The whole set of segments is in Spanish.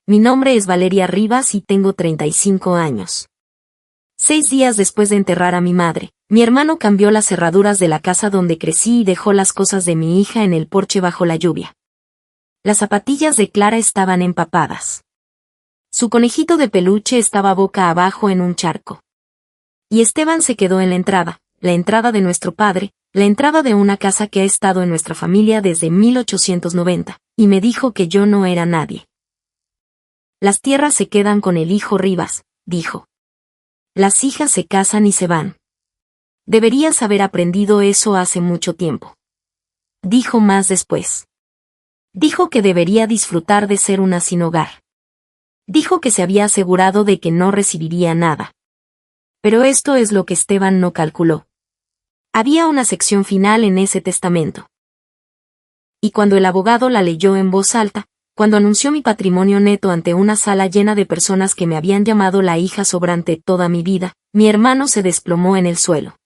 Mi nombre es Valeria Rivas y tengo 35 años. 6 días después de enterrar a mi madre, mi hermano cambió las cerraduras de la casa donde crecí y dejó las cosas de mi hija en el porche bajo la lluvia. Las zapatillas de Clara estaban empapadas. Su conejito de peluche estaba boca abajo en un charco. Y Esteban se quedó en la entrada de nuestro padre, la entrada de una casa que ha estado en nuestra familia desde 1890, y me dijo que yo no era nadie. Las tierras se quedan con el hijo Rivas, dijo. Las hijas se casan y se van. Deberías haber aprendido eso hace mucho tiempo. Dijo más después. Dijo que debería disfrutar de ser una sin hogar. Dijo que se había asegurado de que no recibiría nada. Pero esto es lo que Esteban no calculó. Había una sección final en ese testamento. Y cuando el abogado la leyó en voz alta, cuando anunció mi patrimonio neto ante una sala llena de personas que me habían llamado la hija sobrante toda mi vida, mi hermano se desplomó en el suelo.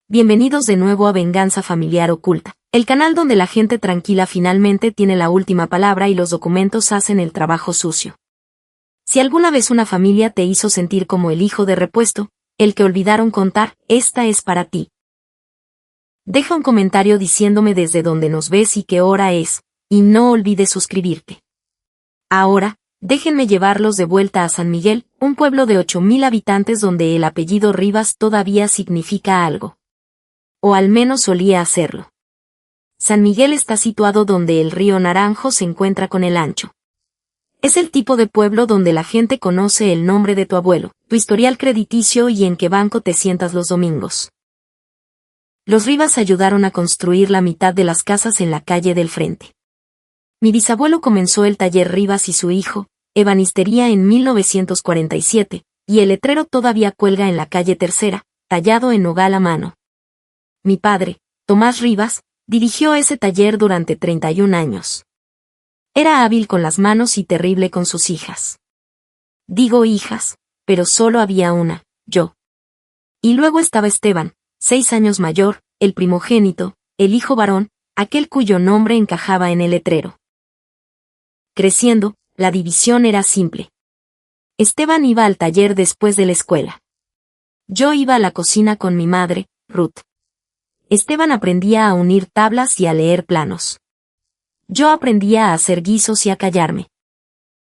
Bienvenidos de nuevo a Venganza Familiar Oculta, el canal donde la gente tranquila finalmente tiene la última palabra y los documentos hacen el trabajo sucio. Si alguna vez una familia te hizo sentir como el hijo de repuesto, el que olvidaron contar, esta es para ti. Deja un comentario diciéndome desde dónde nos ves y qué hora es, y no olvides suscribirte. Ahora, déjenme llevarlos de vuelta a San Miguel, un pueblo de 8,000 habitantes donde el apellido Rivas todavía significa algo. O al menos solía hacerlo. San Miguel está situado donde el río Naranjo se encuentra con el Ancho. Es el tipo de pueblo donde la gente conoce el nombre de tu abuelo, tu historial crediticio y en qué banco te sientas los domingos. Los Rivas ayudaron a construir la mitad de las casas en la calle del frente. Mi bisabuelo comenzó el taller Rivas y su hijo, ebanistería en 1947, y el letrero todavía cuelga en la calle Tercera, tallado en nogal a mano. Mi padre, Tomás Rivas, dirigió ese taller durante 31 años. Era hábil con las manos y terrible con sus hijas. Digo hijas, pero solo había una, yo. Y luego estaba Esteban, 6 años mayor, el primogénito, el hijo varón, aquel cuyo nombre encajaba en el letrero. Creciendo, la división era simple. Esteban iba al taller después de la escuela. Yo iba a la cocina con mi madre, Ruth. Esteban aprendía a unir tablas y a leer planos. Yo aprendía a hacer guisos y a callarme.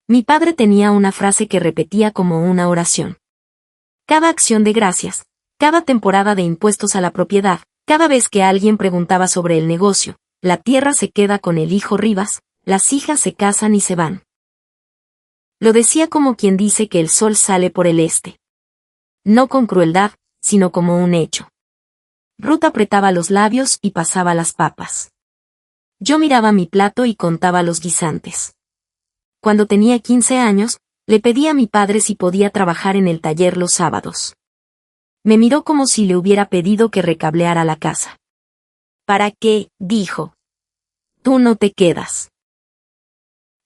Mi padre tenía una frase que repetía como una oración. Cada acción de gracias, cada temporada de impuestos a la propiedad, cada vez que alguien preguntaba sobre el negocio, la tierra se queda con el hijo Rivas, las hijas se casan y se van. Lo decía como quien dice que el sol sale por el este. No con crueldad, sino como un hecho. Ruth apretaba los labios y pasaba las papas. Yo miraba mi plato y contaba los guisantes. Cuando tenía 15 años, le pedí a mi padre si podía trabajar en el taller los sábados. Me miró como si le hubiera pedido que recableara la casa. ¿Para qué?, dijo. Tú no te quedas.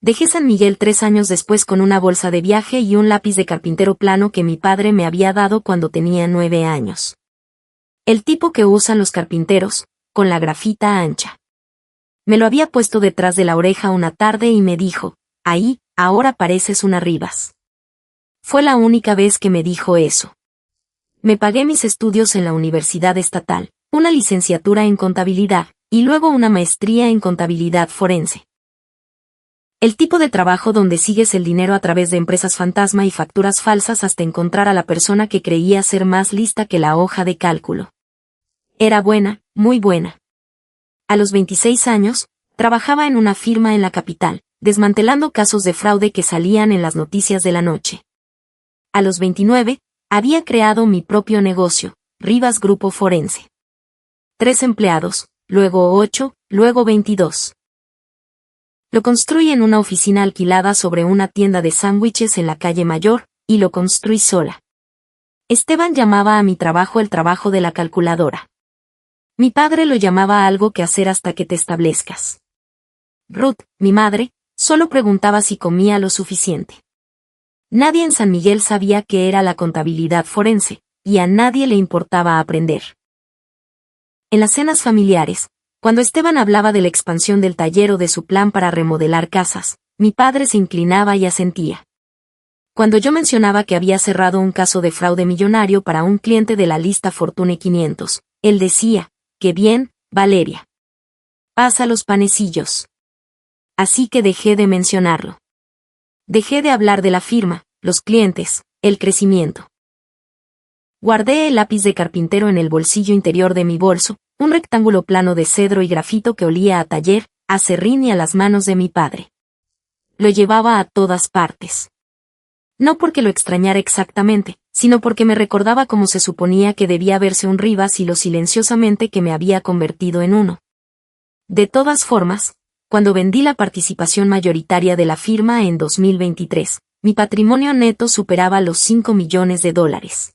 Dejé San Miguel 3 años después con una bolsa de viaje y un lápiz de carpintero plano que mi padre me había dado cuando tenía 9 años. El tipo que usan los carpinteros, con la grafita ancha. Me lo había puesto detrás de la oreja una tarde y me dijo, ahí, ahora pareces una Rivas. Fue la única vez que me dijo eso. Me pagué mis estudios en la Universidad Estatal, una licenciatura en contabilidad, y luego una maestría en contabilidad forense. El tipo de trabajo donde sigues el dinero a través de empresas fantasma y facturas falsas hasta encontrar a la persona que creía ser más lista que la hoja de cálculo. Era buena, muy buena. A los 26 años, trabajaba en una firma en la capital, desmantelando casos de fraude que salían en las noticias de la noche. A los 29, había creado mi propio negocio, Rivas Grupo Forense. 3 empleados, luego 8, luego 22. Lo construí en una oficina alquilada sobre una tienda de sándwiches en la calle Mayor, y lo construí sola. Esteban llamaba a mi trabajo el trabajo de la calculadora. Mi padre lo llamaba algo que hacer hasta que te establezcas. Ruth, mi madre, solo preguntaba si comía lo suficiente. Nadie en San Miguel sabía qué era la contabilidad forense, y a nadie le importaba aprender. En las cenas familiares, cuando Esteban hablaba de la expansión del taller o de su plan para remodelar casas, Mi padre se inclinaba y asentía. Cuando yo mencionaba que había cerrado un caso de fraude millonario para un cliente de la lista Fortune 500, él decía, «Qué bien, Valeria. Pasa los panecillos». Así que dejé de mencionarlo. Dejé de hablar de la firma, los clientes, el crecimiento. Guardé el lápiz de carpintero en el bolsillo interior de mi bolso, un rectángulo plano de cedro y grafito que olía a taller, a serrín y a las manos de mi padre. Lo llevaba a todas partes. No porque lo extrañara exactamente, sino porque me recordaba cómo se suponía que debía verse un Rivas y lo silenciosamente que me había convertido en uno. De todas formas, cuando vendí la participación mayoritaria de la firma en 2023, mi patrimonio neto superaba los $5 millones.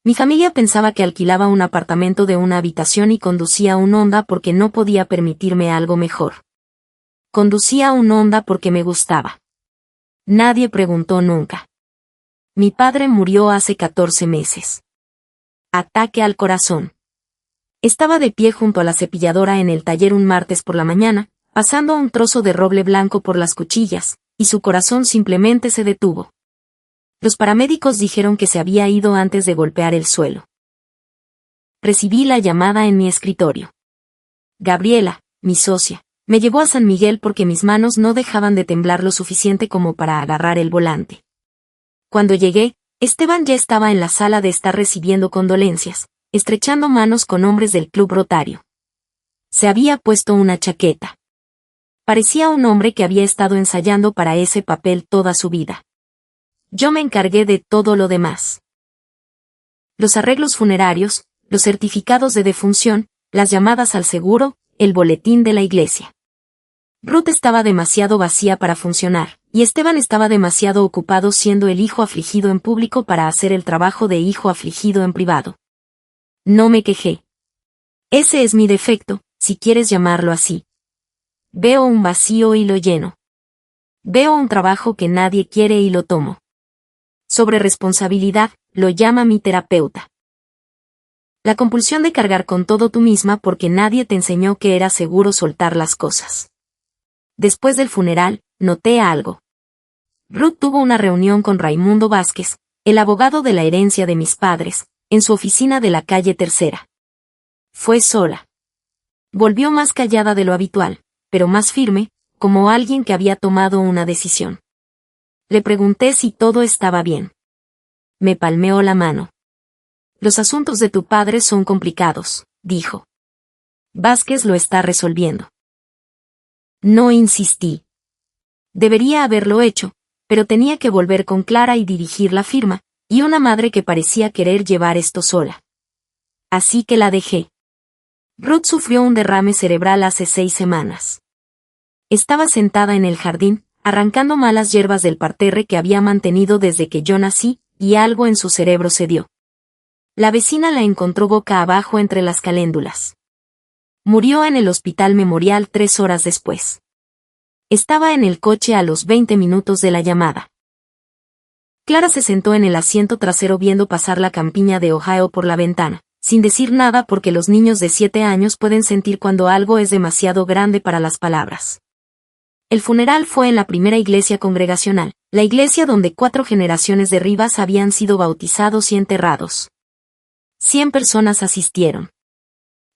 Mi familia pensaba que alquilaba un apartamento de una habitación y conducía un Honda porque no podía permitirme algo mejor. Conducía un Honda porque me gustaba. Nadie preguntó nunca. Mi padre murió hace 14 meses. Ataque al corazón. Estaba de pie junto a la cepilladora en el taller un martes por la mañana, pasando un trozo de roble blanco por las cuchillas, y su corazón simplemente se detuvo. Los paramédicos dijeron que se había ido antes de golpear el suelo. Recibí la llamada en mi escritorio. Gabriela, mi socia, me llevó a San Miguel porque mis manos no dejaban de temblar lo suficiente como para agarrar el volante. Cuando llegué, Esteban ya estaba en la sala de estar recibiendo condolencias, estrechando manos con hombres del Club Rotario. Se había puesto una chaqueta. Parecía un hombre que había estado ensayando para ese papel toda su vida. Yo me encargué de todo lo demás. Los arreglos funerarios, los certificados de defunción, las llamadas al seguro, el boletín de la iglesia. Ruth estaba demasiado vacía para funcionar, y Esteban estaba demasiado ocupado siendo el hijo afligido en público para hacer el trabajo de hijo afligido en privado. No me quejé. Ese es mi defecto, si quieres llamarlo así. Veo un vacío y lo lleno. Veo un trabajo que nadie quiere y lo tomo. Sobre responsabilidad, lo llama mi terapeuta. La compulsión de cargar con todo tú misma porque nadie te enseñó que era seguro soltar las cosas. Después del funeral, noté algo. Ruth tuvo una reunión con Raimundo Vázquez, el abogado de la herencia de mis padres, en su oficina de la calle Tercera. Fue sola. Volvió más callada de lo habitual, pero más firme, como alguien que había tomado una decisión. Le pregunté si todo estaba bien. Me palmeó la mano. Los asuntos de tu padre son complicados, dijo. Vázquez lo está resolviendo. No insistí. Debería haberlo hecho, pero tenía que volver con Clara y dirigir la firma, y una madre que parecía querer llevar esto sola. Así que la dejé. Ruth sufrió un derrame cerebral hace 6 semanas. Estaba sentada en el jardín, arrancando malas hierbas del parterre que había mantenido desde que yo nací, y algo en su cerebro cedió. La vecina la encontró boca abajo entre las caléndulas. Murió en el Hospital Memorial 3 horas después. Estaba en el coche a los 20 minutos de la llamada. Clara se sentó en el asiento trasero viendo pasar la campiña de Ohio por la ventana, sin decir nada porque los niños de 7 años pueden sentir cuando algo es demasiado grande para las palabras. El funeral fue en la primera iglesia congregacional, la iglesia donde 4 generaciones de Rivas habían sido bautizados y enterrados. 100 personas asistieron.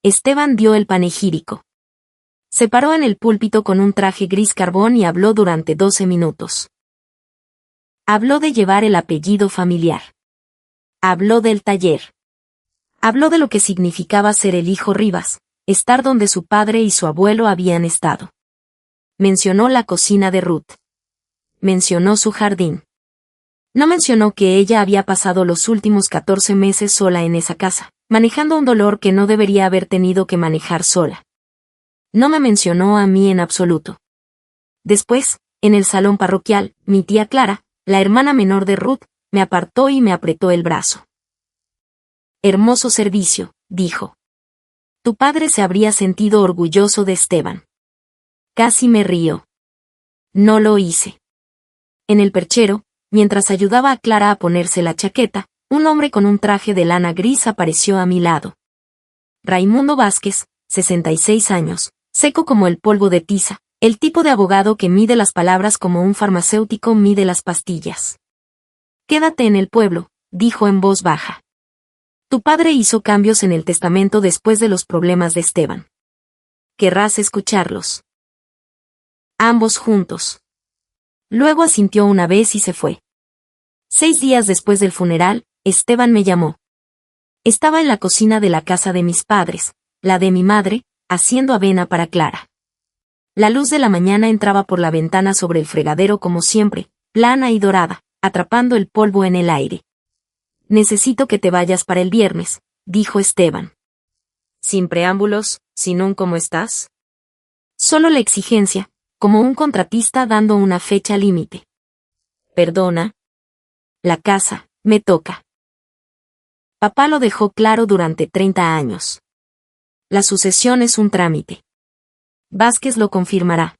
Esteban dio el panegírico. Se paró en el púlpito con un traje gris carbón y habló durante 12 minutos. Habló de llevar el apellido familiar. Habló del taller. Habló de lo que significaba ser el hijo Rivas, estar donde su padre y su abuelo habían estado. Mencionó la cocina de Ruth. Mencionó su jardín. No mencionó que ella había pasado los últimos 14 meses sola en esa casa, manejando un dolor que no debería haber tenido que manejar sola. No me mencionó a mí en absoluto. Después, en el salón parroquial, mi tía Clara, la hermana menor de Ruth, me apartó y me apretó el brazo. Hermoso servicio, dijo. Tu padre se habría sentido orgulloso de Esteban. Casi me río. No lo hice. En el perchero, mientras ayudaba a Clara a ponerse la chaqueta, un hombre con un traje de lana gris apareció a mi lado. Raimundo Vázquez, 66 años, seco como el polvo de tiza, El tipo de abogado que mide las palabras como un farmacéutico mide las pastillas. Quédate en el pueblo, dijo en voz baja. Tu padre hizo cambios en el testamento después de los problemas de Esteban. ¿Querrás escucharlos? Ambos juntos. Luego asintió una vez y se fue. 6 días después del funeral, Esteban me llamó. Estaba en la cocina de la casa de mis padres, la de mi madre, haciendo avena para Clara. La luz de la mañana entraba por la ventana sobre el fregadero como siempre, plana y dorada, atrapando el polvo en el aire. Necesito que te vayas para el viernes, dijo Esteban. Sin preámbulos, sin un ¿cómo estás? Solo la exigencia, como un contratista dando una fecha límite. Perdona. La casa, me toca. Papá lo dejó claro durante 30 años. La sucesión es un trámite. Vázquez lo confirmará.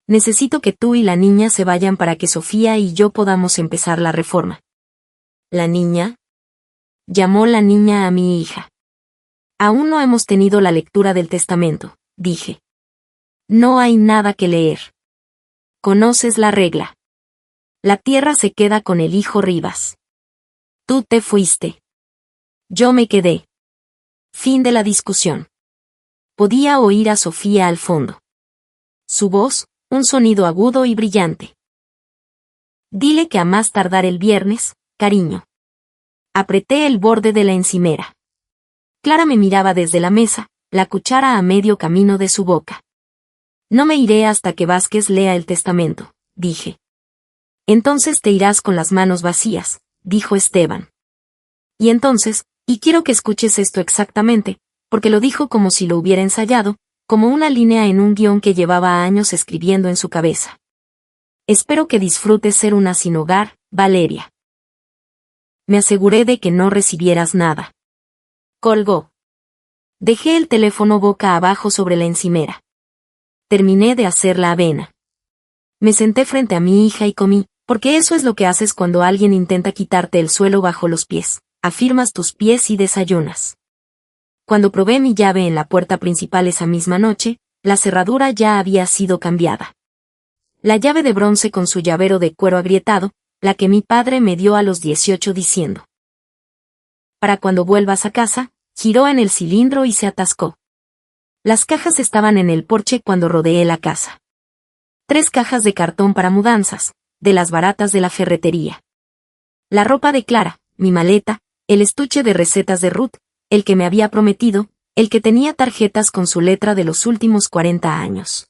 Necesito que tú y la niña se vayan para que Sofía y yo podamos empezar la reforma. ¿La niña? Llamó la niña a mi hija. Aún no hemos tenido la lectura del testamento, dije. No hay nada que leer. Conoces la regla. La tierra se queda con el hijo Rivas. Tú te fuiste. Yo me quedé. Fin de la discusión. Podía oír a Sofía al fondo. Su voz, un sonido agudo y brillante. Dile que a más tardar el viernes, cariño. Apreté el borde de la encimera. Clara me miraba desde la mesa, la cuchara a medio camino de su boca. No me iré hasta que Vázquez lea el testamento, dije. Entonces te irás con las manos vacías, dijo Esteban. Y entonces, y quiero que escuches esto exactamente, porque lo dijo como si lo hubiera ensayado, como una línea en un guión que llevaba años escribiendo en su cabeza. Espero que disfrutes ser una sin hogar, Valeria. Me aseguré de que no recibieras nada. Colgó. Dejé el teléfono boca abajo sobre la encimera. Terminé de hacer la avena. Me senté frente a mi hija y comí, porque eso es lo que haces cuando alguien intenta quitarte el suelo bajo los pies. Afirmas tus pies y desayunas. Cuando probé mi llave en la puerta principal esa misma noche, la cerradura ya había sido cambiada. La llave de bronce con su llavero de cuero agrietado, la que mi padre me dio a los 18 diciendo. Para cuando vuelvas a casa, giró en el cilindro y se atascó. Las cajas estaban en el porche cuando rodeé la casa. 3 cajas de cartón para mudanzas, de las baratas de la ferretería. La ropa de Clara, mi maleta, el estuche de recetas de Ruth, el que me había prometido, el que tenía tarjetas con su letra de los últimos 40 años.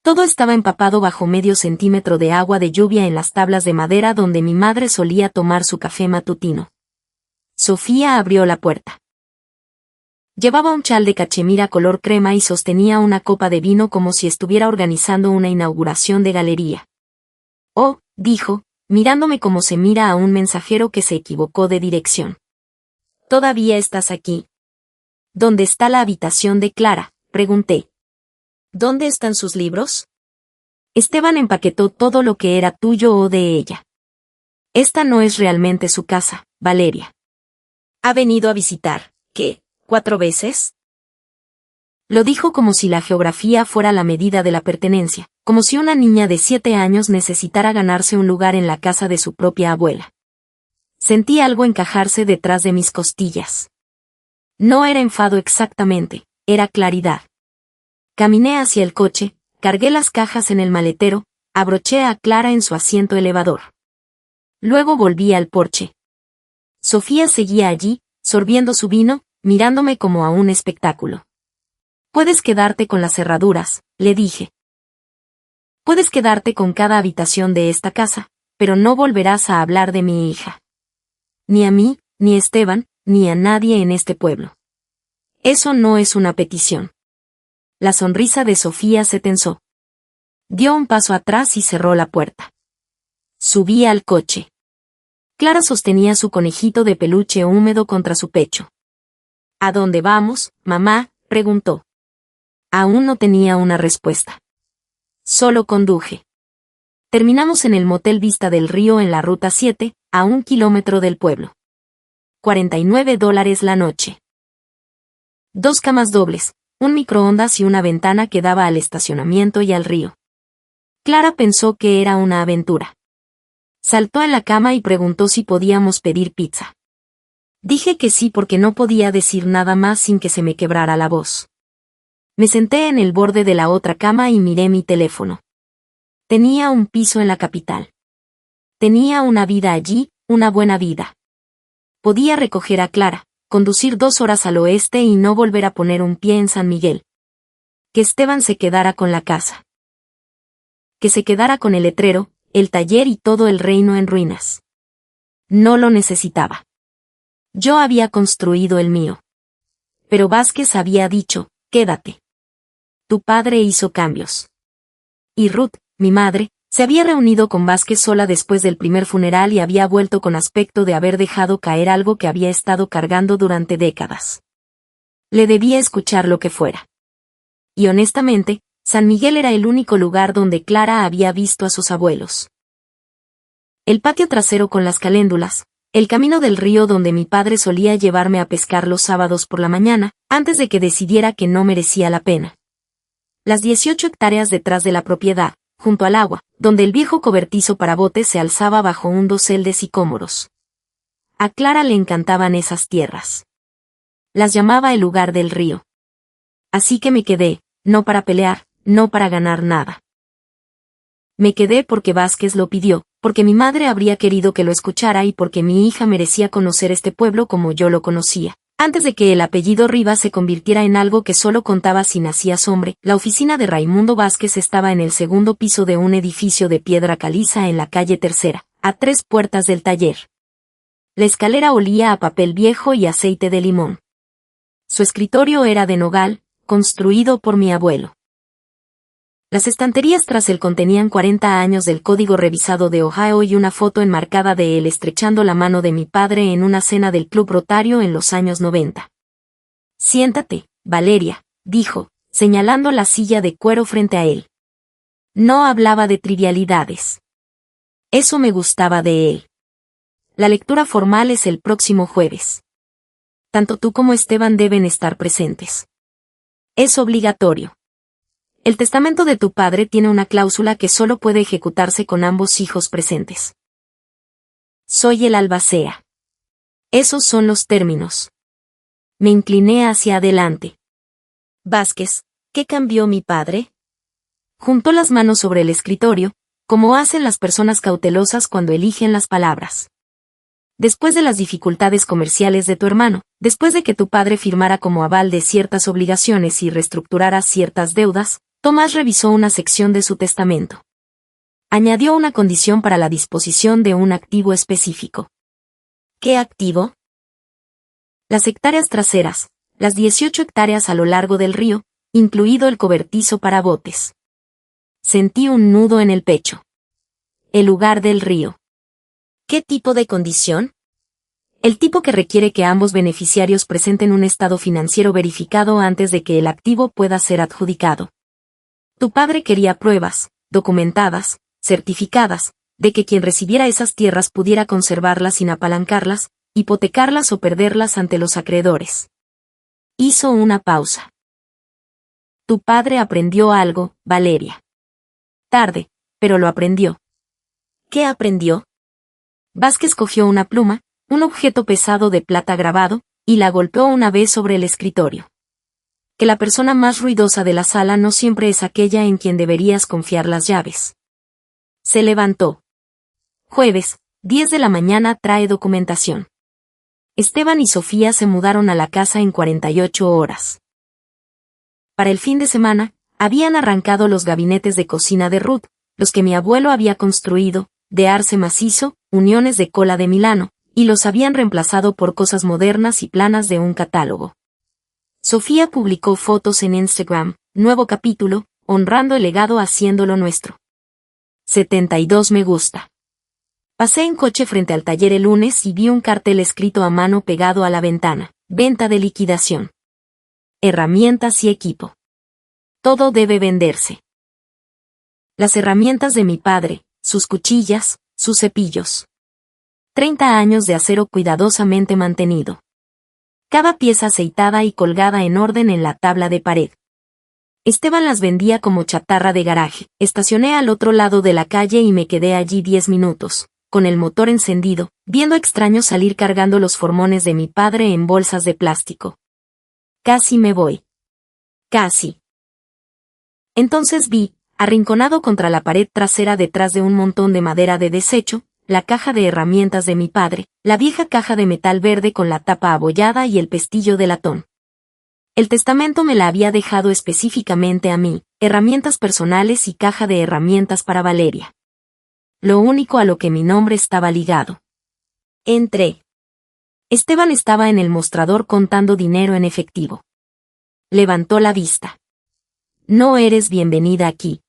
Todo estaba empapado bajo medio centímetro de agua de lluvia en las tablas de madera donde mi madre solía tomar su café matutino. Sofía abrió la puerta. Llevaba un chal de cachemira color crema y sostenía una copa de vino como si estuviera organizando una inauguración de galería. Oh, dijo, mirándome como se mira a un mensajero que se equivocó de dirección. ¿Todavía estás aquí? ¿Dónde está la habitación de Clara?, pregunté. ¿Dónde están sus libros? Esteban empaquetó todo lo que era tuyo o de ella. Esta no es realmente su casa, Valeria. ¿Ha venido a visitar, qué, 4 veces? Lo dijo como si la geografía fuera la medida de la pertenencia, como si una niña de 7 años necesitara ganarse un lugar en la casa de su propia abuela. Sentí algo encajarse detrás de mis costillas. No era enfado exactamente, era claridad. Caminé hacia el coche, cargué las cajas en el maletero, abroché a Clara en su asiento elevador. Luego volví al porche. Sofía seguía allí, sorbiendo su vino, mirándome como a un espectáculo. Puedes quedarte con las cerraduras, le dije. Puedes quedarte con cada habitación de esta casa, pero no volverás a hablar de mi hija. Ni a mí, ni a Esteban, ni a nadie en este pueblo. Eso no es una petición. La sonrisa de Sofía se tensó. Dio un paso atrás y cerró la puerta. Subí al coche. Clara sostenía su conejito de peluche húmedo contra su pecho. ¿A dónde vamos, mamá?, preguntó. Aún no tenía una respuesta. Solo conduje. Terminamos en el motel Vista del Río en la ruta 7, a 1 kilómetro del pueblo. $49 la noche. 2 camas dobles, un microondas y una ventana que daba al estacionamiento y al río. Clara pensó que era una aventura. Saltó a la cama y preguntó si podíamos pedir pizza. Dije que sí porque no podía decir nada más sin que se me quebrara la voz. Me senté en el borde de la otra cama y miré mi teléfono. Tenía un piso en la capital. Tenía una vida allí, una buena vida. Podía recoger a Clara, conducir 2 horas al oeste y no volver a poner un pie en San Miguel. Que Esteban se quedara con la casa. Que se quedara con el letrero, el taller y todo el reino en ruinas. No lo necesitaba. Yo había construido el mío. Pero Vázquez había dicho, quédate. Tu padre hizo cambios. Y Ruth, mi madre, se había reunido con Vázquez sola después del primer funeral y había vuelto con aspecto de haber dejado caer algo que había estado cargando durante décadas. Le debía escuchar lo que fuera. Y honestamente, San Miguel era el único lugar donde Clara había visto a sus abuelos. El patio trasero con las caléndulas, el camino del río donde mi padre solía llevarme a pescar los sábados por la mañana, antes de que decidiera que no merecía la pena. Las 18 hectáreas detrás de la propiedad, junto al agua, donde el viejo cobertizo para botes se alzaba bajo un dosel de sicómoros. A Clara le encantaban esas tierras. Las llamaba el lugar del río. Así que me quedé, no para pelear, no para ganar nada. Me quedé porque Vázquez lo pidió, porque mi madre habría querido que lo escuchara y porque mi hija merecía conocer este pueblo como yo lo conocía. Antes de que el apellido Rivas se convirtiera en algo que solo contaba si nacías hombre, la oficina de Raimundo Vázquez estaba en el segundo piso de un edificio de piedra caliza en la calle Tercera, a 3 puertas del taller. La escalera olía a papel viejo y aceite de limón. Su escritorio era de nogal, construido por mi abuelo. Las estanterías tras él contenían 40 años del código revisado de Ohio y una foto enmarcada de él estrechando la mano de mi padre en una cena del Club Rotario en los años 90. Siéntate, Valeria, dijo, señalando la silla de cuero frente a él. No hablaba de trivialidades. Eso me gustaba de él. La lectura formal es el próximo jueves. Tanto tú como Esteban deben estar presentes. Es obligatorio. El testamento de tu padre tiene una cláusula que solo puede ejecutarse con ambos hijos presentes. Soy el albacea. Esos son los términos. Me incliné hacia adelante. Vázquez, ¿qué cambió mi padre? Juntó las manos sobre el escritorio, como hacen las personas cautelosas cuando eligen las palabras. Después de las dificultades comerciales de tu hermano, después de que tu padre firmara como aval de ciertas obligaciones y reestructurara ciertas deudas, Tomás revisó una sección de su testamento. Añadió una condición para la disposición de un activo específico. ¿Qué activo? Las hectáreas traseras, las 18 hectáreas a lo largo del río, incluido el cobertizo para botes. Sentí un nudo en el pecho. El lugar del río. ¿Qué tipo de condición? El tipo que requiere que ambos beneficiarios presenten un estado financiero verificado antes de que el activo pueda ser adjudicado. Tu padre quería pruebas, documentadas, certificadas, de que quien recibiera esas tierras pudiera conservarlas sin apalancarlas, hipotecarlas o perderlas ante los acreedores. Hizo una pausa. Tu padre aprendió algo, Valeria. Tarde, pero lo aprendió. ¿Qué aprendió? Vázquez cogió una pluma, un objeto pesado de plata grabado, y la golpeó una vez sobre el escritorio. Que la persona más ruidosa de la sala no siempre es aquella en quien deberías confiar las llaves. Se levantó. Jueves, 10 de la mañana trae documentación. Esteban y Sofía se mudaron a la casa en 48 horas. Para el fin de semana, habían arrancado los gabinetes de cocina de Ruth, los que mi abuelo había construido, de arce macizo, uniones de cola de Milano, y los habían reemplazado por cosas modernas y planas de un catálogo. Sofía publicó fotos en Instagram, nuevo capítulo, honrando el legado haciéndolo nuestro. 72 me gusta. Pasé en coche frente al taller el lunes y vi un cartel escrito a mano pegado a la ventana, venta de liquidación. Herramientas y equipo. Todo debe venderse. Las herramientas de mi padre, sus cuchillas, sus cepillos. 30 años de acero cuidadosamente mantenido. cada pieza aceitada y colgada en orden en la tabla de pared. Esteban las vendía como chatarra de garaje. Estacioné al otro lado de la calle y me quedé allí 10 minutos, con el motor encendido, viendo extraños salir cargando los formones de mi padre en bolsas de plástico. Casi me voy. Casi. Entonces vi, arrinconado contra la pared trasera detrás de un montón de madera de desecho, la caja de herramientas de mi padre, la vieja caja de metal verde con la tapa abollada y el pestillo de latón. El testamento me la había dejado específicamente a mí, herramientas personales y caja de herramientas para Valeria. Lo único a lo que mi nombre estaba ligado. Entré. Esteban estaba en el mostrador contando dinero en efectivo. Levantó la vista. No eres bienvenida aquí.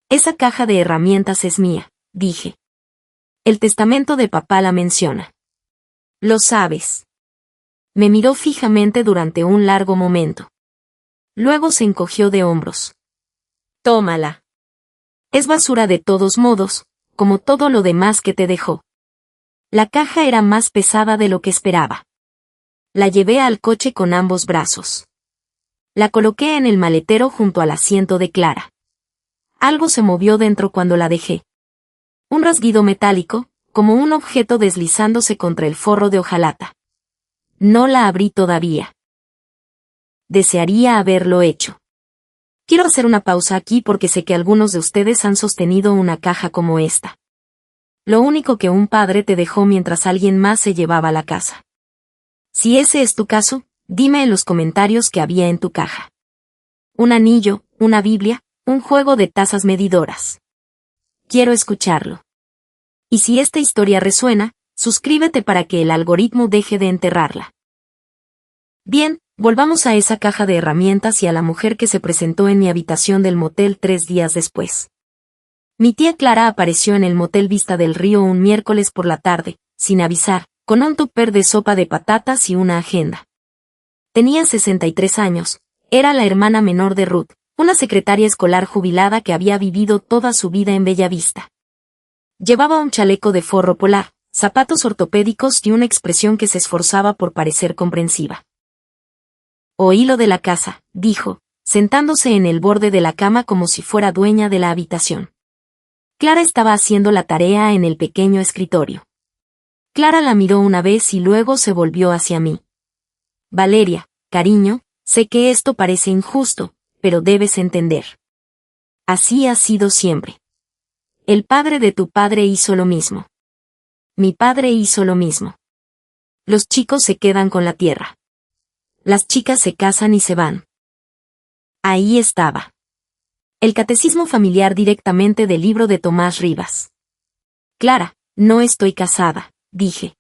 Esa caja de herramientas es mía, dije. El testamento de papá la menciona. Lo sabes. Me miró fijamente durante un largo momento. Luego se encogió de hombros. Tómala. Es basura de todos modos, como todo lo demás que te dejó. La caja era más pesada de lo que esperaba. La llevé al coche con ambos brazos. La coloqué en el maletero junto al asiento de Clara. Algo se movió dentro cuando la dejé. Un rasguido metálico, como un objeto deslizándose contra el forro de hojalata. No la abrí todavía. Desearía haberlo hecho. Quiero hacer una pausa aquí porque sé que algunos de ustedes han sostenido una caja como esta. Lo único que un padre te dejó mientras alguien más se llevaba la casa. Si ese es tu caso, dime en los comentarios qué había en tu caja. Un anillo, una Biblia, un juego de tazas medidoras. Quiero escucharlo. Y si esta historia resuena, suscríbete para que el algoritmo deje de enterrarla. Bien, volvamos a esa caja de herramientas y a la mujer que se presentó en mi habitación del motel 3 días después. Mi tía Clara apareció en el motel Vista del Río un miércoles por la tarde, sin avisar, con un tupper de sopa de patatas y una agenda. Tenía 63 años, era la hermana menor de Ruth, una secretaria escolar jubilada que había vivido toda su vida en Bellavista. Llevaba un chaleco de forro polar, zapatos ortopédicos y una expresión que se esforzaba por parecer comprensiva. Oí lo de la casa, dijo, sentándose en el borde de la cama como si fuera dueña de la habitación. Clara estaba haciendo la tarea en el pequeño escritorio. Clara la miró una vez y luego se volvió hacia mí. Valeria, cariño, sé que esto parece injusto, pero debes entender. Así ha sido siempre. El padre de tu padre hizo lo mismo. Mi padre hizo lo mismo. Los chicos se quedan con la tierra. Las chicas se casan y se van. Ahí estaba. El catecismo familiar directamente del libro de Tomás Rivas. Clara, no estoy casada, dije.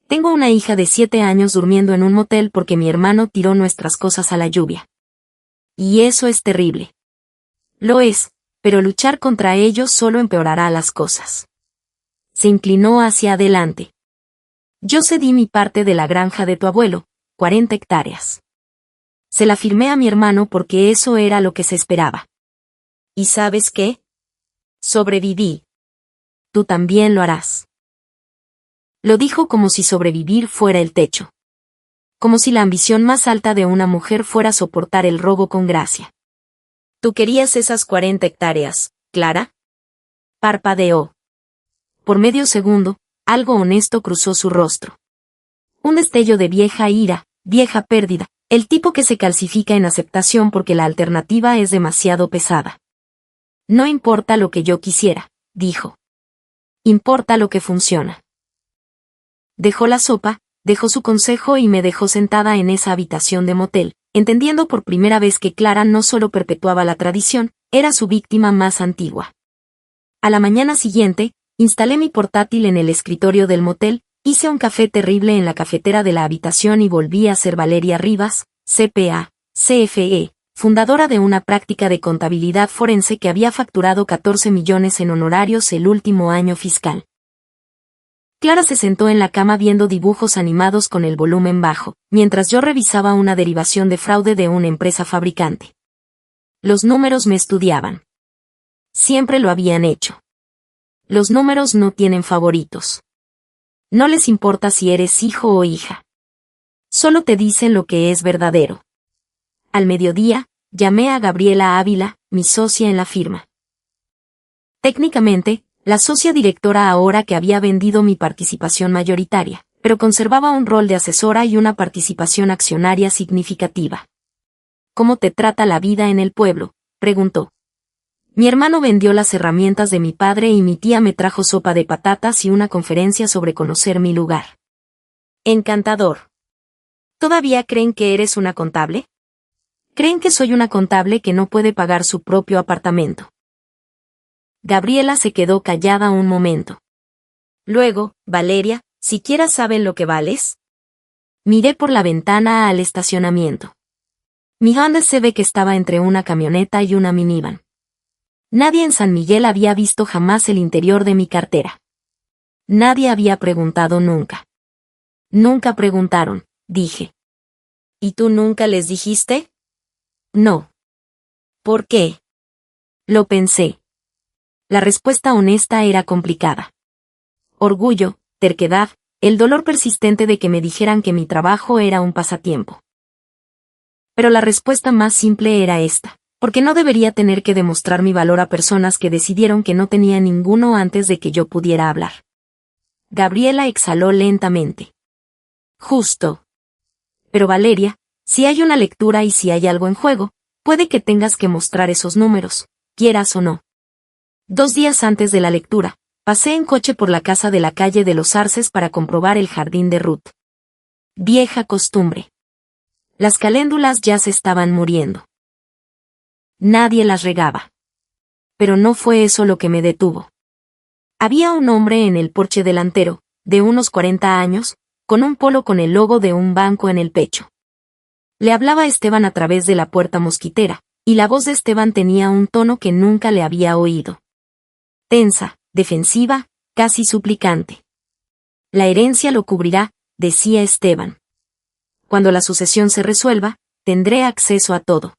Tengo una hija de 7 años durmiendo en un motel porque mi hermano tiró nuestras cosas a la lluvia. Y eso es terrible. Lo es, pero luchar contra ello solo empeorará las cosas. Se inclinó hacia adelante. Yo cedí mi parte de la granja de tu abuelo, 40 hectáreas. Se la firmé a mi hermano porque eso era lo que se esperaba. ¿Y sabes qué? Sobreviví. Tú también lo harás. Lo dijo como si sobrevivir fuera el techo. Como si la ambición más alta de una mujer fuera soportar el robo con gracia. ¿Tú querías esas 40 hectáreas, Clara? Parpadeó. Por medio segundo, algo honesto cruzó su rostro. Un destello de vieja ira, vieja pérdida, el tipo que se calcifica en aceptación porque la alternativa es demasiado pesada. No importa lo que yo quisiera, dijo. Importa lo que funciona. Dejó la sopa, dejó su consejo y me dejó sentada en esa habitación de motel, entendiendo por primera vez que Clara no solo perpetuaba la tradición, era su víctima más antigua. A la mañana siguiente, instalé mi portátil en el escritorio del motel, hice un café terrible en la cafetera de la habitación y volví a ser Valeria Rivas, CPA, CFE, fundadora de una práctica de contabilidad forense que había facturado 14 millones en honorarios el último año fiscal. Clara se sentó en la cama viendo dibujos animados con el volumen bajo, mientras yo revisaba una derivación de fraude de una empresa fabricante. Los números me estudiaban. Siempre lo habían hecho. Los números no tienen favoritos. No les importa si eres hijo o hija. Solo te dicen lo que es verdadero. Al mediodía, llamé a Gabriela Ávila, mi socia en la firma. Técnicamente, la socia directora ahora que había vendido mi participación mayoritaria, pero conservaba un rol de asesora y una participación accionaria significativa. ¿Cómo te trata la vida en el pueblo?, preguntó. Mi hermano vendió las herramientas de mi padre y mi tía me trajo sopa de patatas y una conferencia sobre conocer mi lugar. Encantador. ¿Todavía creen que eres una contable? ¿Creen que soy una contable que no puede pagar su propio apartamento? Gabriela se quedó callada un momento. Luego, Valeria, ¿siquiera saben lo que vales? Miré por la ventana al estacionamiento. Mi Honda se ve que estaba entre una camioneta y una minivan. Nadie en San Miguel había visto jamás el interior de mi cartera. Nadie había preguntado nunca. Nunca preguntaron, dije. ¿Y tú nunca les dijiste? No. ¿Por qué? Lo pensé. La respuesta honesta era complicada. Orgullo, terquedad, el dolor persistente de que me dijeran que mi trabajo era un pasatiempo. Pero la respuesta más simple era esta, porque no debería tener que demostrar mi valor a personas que decidieron que no tenía ninguno antes de que yo pudiera hablar. Gabriela exhaló lentamente. Justo. Pero Valeria, si hay una lectura y si hay algo en juego, puede que tengas que mostrar esos números, quieras o no. 2 días antes de la lectura, pasé en coche por la casa de la calle de los Arces para comprobar el jardín de Ruth. Vieja costumbre. Las caléndulas ya se estaban muriendo. Nadie las regaba. Pero no fue eso lo que me detuvo. Había un hombre en el porche delantero, de unos 40 años, con un polo con el logo de un banco en el pecho. Le hablaba a Esteban a través de la puerta mosquitera, y la voz de Esteban tenía un tono que nunca le había oído. Tensa, defensiva, casi suplicante. La herencia lo cubrirá, decía Esteban. Cuando la sucesión se resuelva, tendré acceso a todo.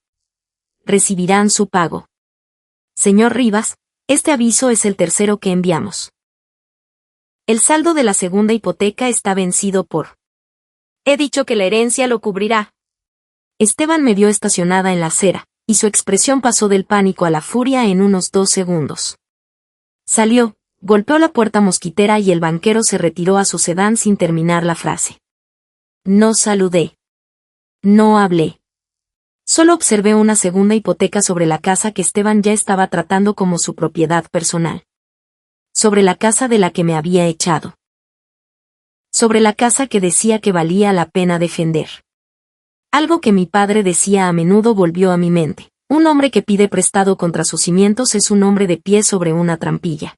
Recibirán su pago. Señor Rivas, este aviso es el tercero que enviamos. El saldo de la segunda hipoteca está vencido por. He dicho que la herencia lo cubrirá. Esteban me vio estacionada en la acera, y su expresión pasó del pánico a la furia en unos 2 segundos. Salió, golpeó la puerta mosquitera y el banquero se retiró a su sedán sin terminar la frase. No saludé. No hablé. Solo observé una segunda hipoteca sobre la casa que Esteban ya estaba tratando como su propiedad personal. Sobre la casa de la que me había echado. Sobre la casa que decía que valía la pena defender. Algo que mi padre decía a menudo volvió a mi mente. Un hombre que pide prestado contra sus cimientos es un hombre de pie sobre una trampilla.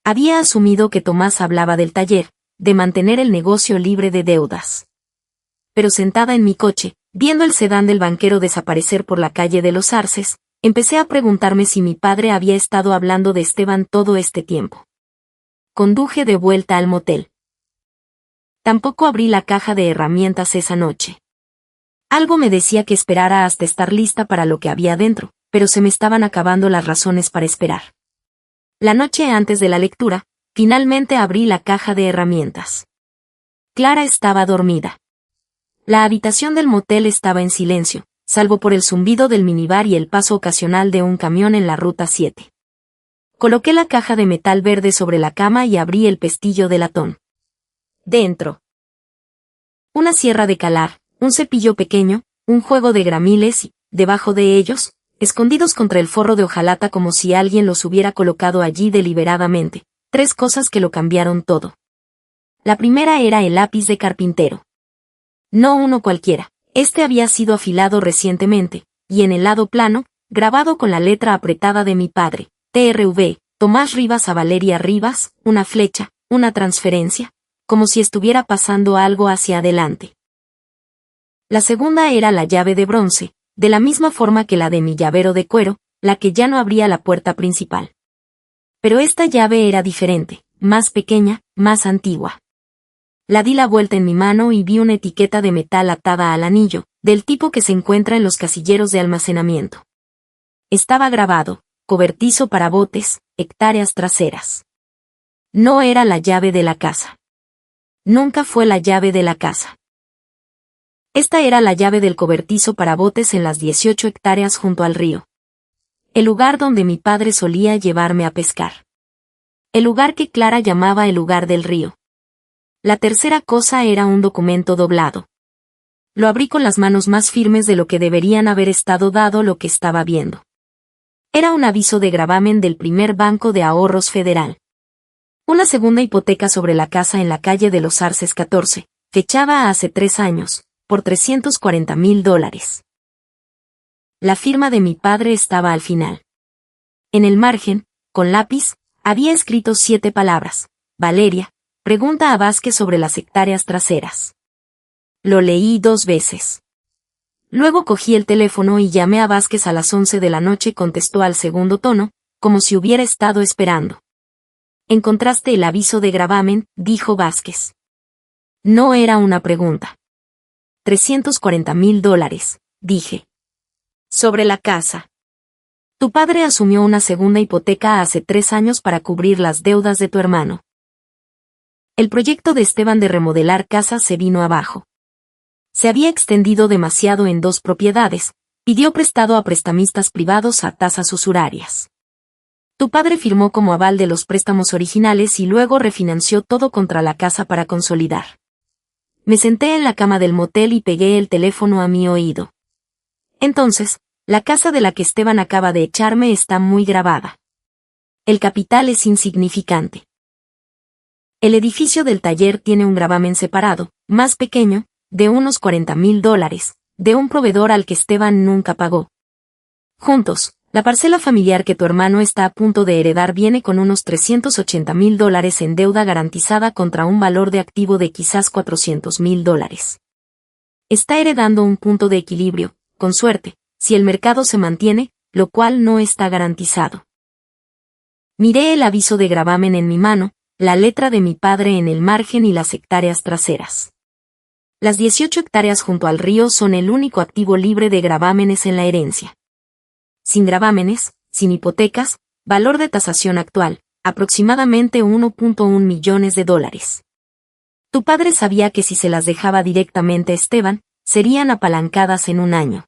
Había asumido que Tomás hablaba del taller, de mantener el negocio libre de deudas. Pero sentada en mi coche, viendo el sedán del banquero desaparecer por la calle de los Arces, empecé a preguntarme si mi padre había estado hablando de Esteban todo este tiempo. Conduje de vuelta al motel. Tampoco abrí la caja de herramientas esa noche. Algo me decía que esperara hasta estar lista para lo que había dentro, pero se me estaban acabando las razones para esperar. La noche antes de la lectura, finalmente abrí la caja de herramientas. Clara estaba dormida. La habitación del motel estaba en silencio, salvo por el zumbido del minibar y el paso ocasional de un camión en la ruta 7. Coloqué la caja de metal verde sobre la cama y abrí el pestillo de latón. Dentro. Una sierra de calar, un cepillo pequeño, un juego de gramiles y, debajo de ellos, escondidos contra el forro de hojalata como si alguien los hubiera colocado allí deliberadamente, 3 cosas que lo cambiaron todo. La primera era el lápiz de carpintero. No uno cualquiera, este había sido afilado recientemente, y en el lado plano, grabado con la letra apretada de mi padre, TRV, Tomás Rivas a Valeria Rivas, una flecha, una transferencia, como si estuviera pasando algo hacia adelante. La segunda era la llave de bronce, de la misma forma que la de mi llavero de cuero, la que ya no abría la puerta principal. Pero esta llave era diferente, más pequeña, más antigua. La di la vuelta en mi mano y vi una etiqueta de metal atada al anillo, del tipo que se encuentra en los casilleros de almacenamiento. Estaba grabado, cobertizo para botes, hectáreas traseras. No era la llave de la casa. Nunca fue la llave de la casa. Esta era la llave del cobertizo para botes en las 18 hectáreas junto al río. El lugar donde mi padre solía llevarme a pescar. El lugar que Clara llamaba el lugar del río. La tercera cosa era un documento doblado. Lo abrí con las manos más firmes de lo que deberían haber estado dado lo que estaba viendo. Era un aviso de gravamen del primer Banco de Ahorros Federal. Una segunda hipoteca sobre la casa en la calle de los Arces 14, fechada hace 3 años, por $340,000. La firma de mi padre estaba al final. En el margen, con lápiz, había escrito 7 palabras. Valeria, pregunta a Vázquez sobre las hectáreas traseras. Lo leí 2 veces. Luego cogí el teléfono y llamé a Vázquez a las 11 de la noche. Contestó al segundo tono, como si hubiera estado esperando. ¿Encontraste el aviso de gravamen?, dijo Vázquez. No era una pregunta. $340,000, dije. Sobre la casa. Tu padre asumió una segunda hipoteca hace 3 años para cubrir las deudas de tu hermano. El proyecto de Esteban de remodelar casa se vino abajo. Se había extendido demasiado en 2 propiedades, pidió prestado a prestamistas privados a tasas usurarias. Tu padre firmó como aval de los préstamos originales y luego refinanció todo contra la casa para consolidar. Me senté en la cama del motel y pegué el teléfono a mi oído. Entonces, la casa de la que Esteban acaba de echarme está muy gravada. El capital es insignificante. El edificio del taller tiene un gravamen separado, más pequeño, de unos $40,000, de un proveedor al que Esteban nunca pagó. Juntos, la parcela familiar que tu hermano está a punto de heredar viene con unos $380,000 en deuda garantizada contra un valor de activo de quizás $400,000. Está heredando un punto de equilibrio, con suerte, si el mercado se mantiene, lo cual no está garantizado. Miré el aviso de gravamen en mi mano, la letra de mi padre en el margen y las hectáreas traseras. Las 18 hectáreas junto al río son el único activo libre de gravámenes en la herencia. Sin gravámenes, sin hipotecas, valor de tasación actual, aproximadamente $1.1 millones. Tu padre sabía que si se las dejaba directamente a Esteban, serían apalancadas en un año.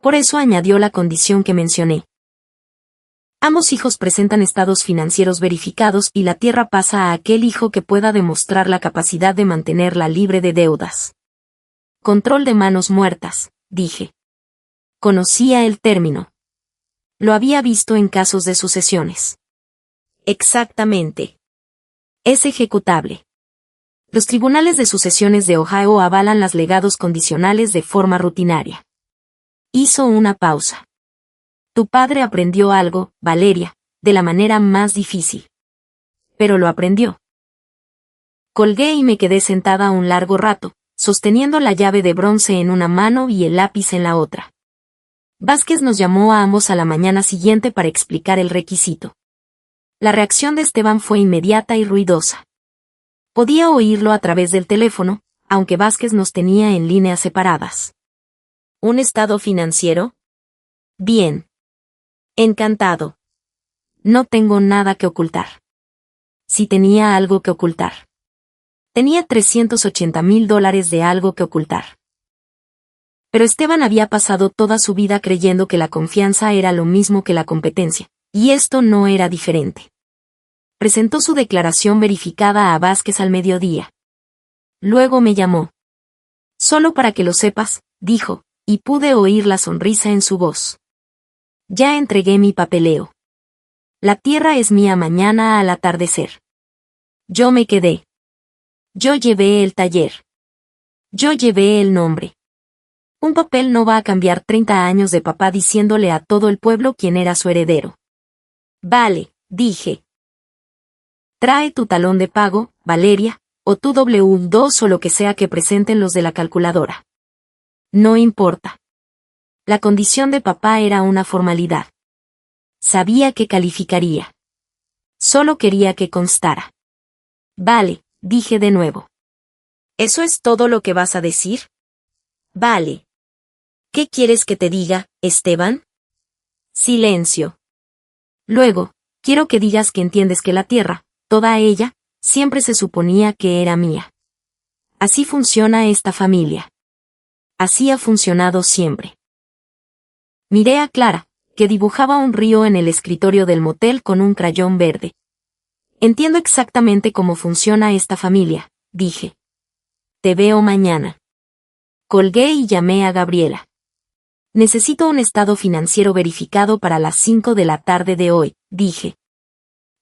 Por eso añadió la condición que mencioné. Ambos hijos presentan estados financieros verificados y la tierra pasa a aquel hijo que pueda demostrar la capacidad de mantenerla libre de deudas. Control de manos muertas, dije. Conocía el término. Lo había visto en casos de sucesiones. Exactamente. Es ejecutable. Los tribunales de sucesiones de Ohio avalan los legados condicionales de forma rutinaria. Hizo una pausa. Tu padre aprendió algo, Valeria, de la manera más difícil. Pero lo aprendió. Colgué y me quedé sentada un largo rato, sosteniendo la llave de bronce en una mano y el lápiz en la otra. Vázquez nos llamó a ambos a la mañana siguiente para explicar el requisito. La reacción de Esteban fue inmediata y ruidosa. Podía oírlo a través del teléfono, aunque Vázquez nos tenía en líneas separadas. ¿Un estado financiero? Bien. Encantado. No tengo nada que ocultar. Si tenía algo que ocultar. Tenía $380,000 de algo que ocultar. Pero Esteban había pasado toda su vida creyendo que la confianza era lo mismo que la competencia, y esto no era diferente. Presentó su declaración verificada a Vázquez al mediodía. Luego me llamó. Solo para que lo sepas, dijo, y pude oír la sonrisa en su voz. Ya entregué mi papeleo. La tierra es mía mañana al atardecer. Yo me quedé. Yo llevé el taller. Yo llevé el nombre. Un papel no va a cambiar 30 años de papá diciéndole a todo el pueblo quién era su heredero. Vale, dije. Trae tu talón de pago, Valeria, o tu W2 o lo que sea que presenten los de la calculadora. No importa. La condición de papá era una formalidad. Sabía que calificaría. Solo quería que constara. Vale, dije de nuevo. ¿Eso es todo lo que vas a decir? Vale. ¿Qué quieres que te diga, Esteban? Silencio. Luego, quiero que digas que entiendes que la tierra, toda ella, siempre se suponía que era mía. Así funciona esta familia. Así ha funcionado siempre. Miré a Clara, que dibujaba un río en el escritorio del motel con un crayón verde. Entiendo exactamente cómo funciona esta familia, dije. Te veo mañana. Colgué y llamé a Gabriela. Necesito un estado financiero verificado para las 5 de la tarde de hoy, dije.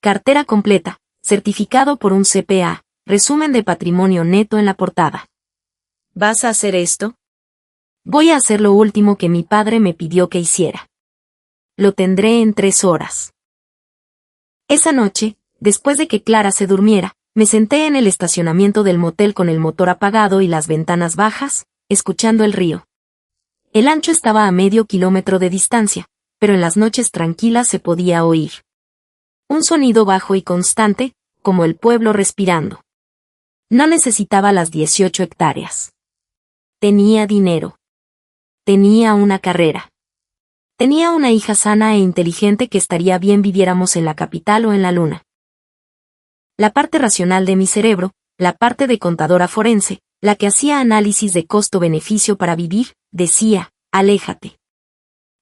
Cartera completa, certificado por un CPA, resumen de patrimonio neto en la portada. ¿Vas a hacer esto? Voy a hacer lo último que mi padre me pidió que hiciera. Lo tendré en 3 horas. Esa noche, después de que Clara se durmiera, me senté en el estacionamiento del motel con el motor apagado y las ventanas bajas, escuchando el río. El ancho estaba a medio kilómetro de distancia, pero en las noches tranquilas se podía oír un sonido bajo y constante, como el pueblo respirando. No necesitaba las 18 hectáreas. Tenía dinero. Tenía una carrera. Tenía una hija sana e inteligente que estaría bien viviéramos en la capital o en la luna. La parte racional de mi cerebro, la parte de contadora forense, la que hacía análisis de costo-beneficio para vivir, decía, aléjate.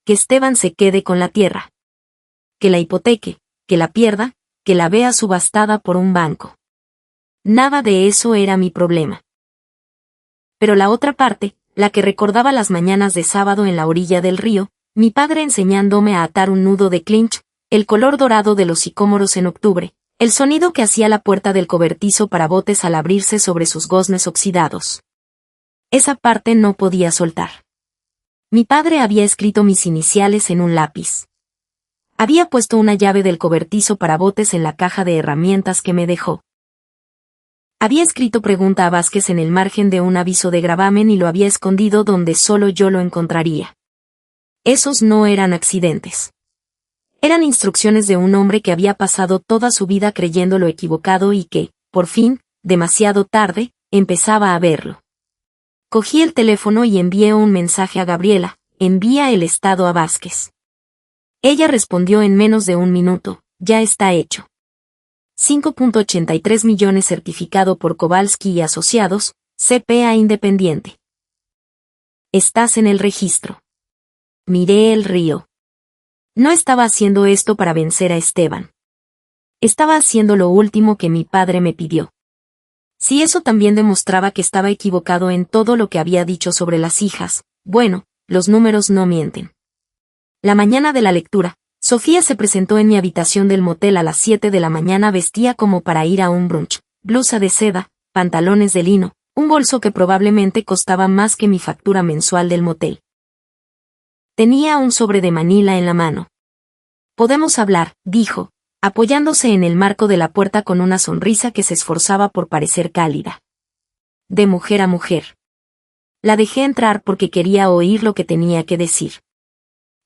Que Esteban se quede con la tierra. Que la hipoteque, que la pierda, que la vea subastada por un banco. Nada de eso era mi problema. Pero la otra parte, la que recordaba las mañanas de sábado en la orilla del río, mi padre enseñándome a atar un nudo de clinch, el color dorado de los sicómoros en octubre, el sonido que hacía la puerta del cobertizo para botes al abrirse sobre sus goznes oxidados. Esa parte no podía soltar. Mi padre había escrito mis iniciales en un lápiz. Había puesto una llave del cobertizo para botes en la caja de herramientas que me dejó. Había escrito pregunta a Vázquez en el margen de un aviso de gravamen y lo había escondido donde solo yo lo encontraría. Esos no eran accidentes. Eran instrucciones de un hombre que había pasado toda su vida creyendo lo equivocado y que, por fin, demasiado tarde, empezaba a verlo. Cogí el teléfono y envié un mensaje a Gabriela, envía el estado a Vázquez. Ella respondió en menos de un minuto, ya está hecho. 5.83 millones certificado por Kowalski y Asociados, CPA independiente. Estás en el registro. Miré el río. No estaba haciendo esto para vencer a Esteban. Estaba haciendo lo último que mi padre me pidió. Si eso también demostraba que estaba equivocado en todo lo que había dicho sobre las hijas, bueno, los números no mienten. La mañana de la lectura, Sofía se presentó en mi habitación del motel a las 7 de la mañana vestía como para ir a un brunch, blusa de seda, pantalones de lino, un bolso que probablemente costaba más que mi factura mensual del motel. Tenía un sobre de Manila en la mano. Podemos hablar, dijo, apoyándose en el marco de la puerta con una sonrisa que se esforzaba por parecer cálida. De mujer a mujer. La dejé entrar porque quería oír lo que tenía que decir.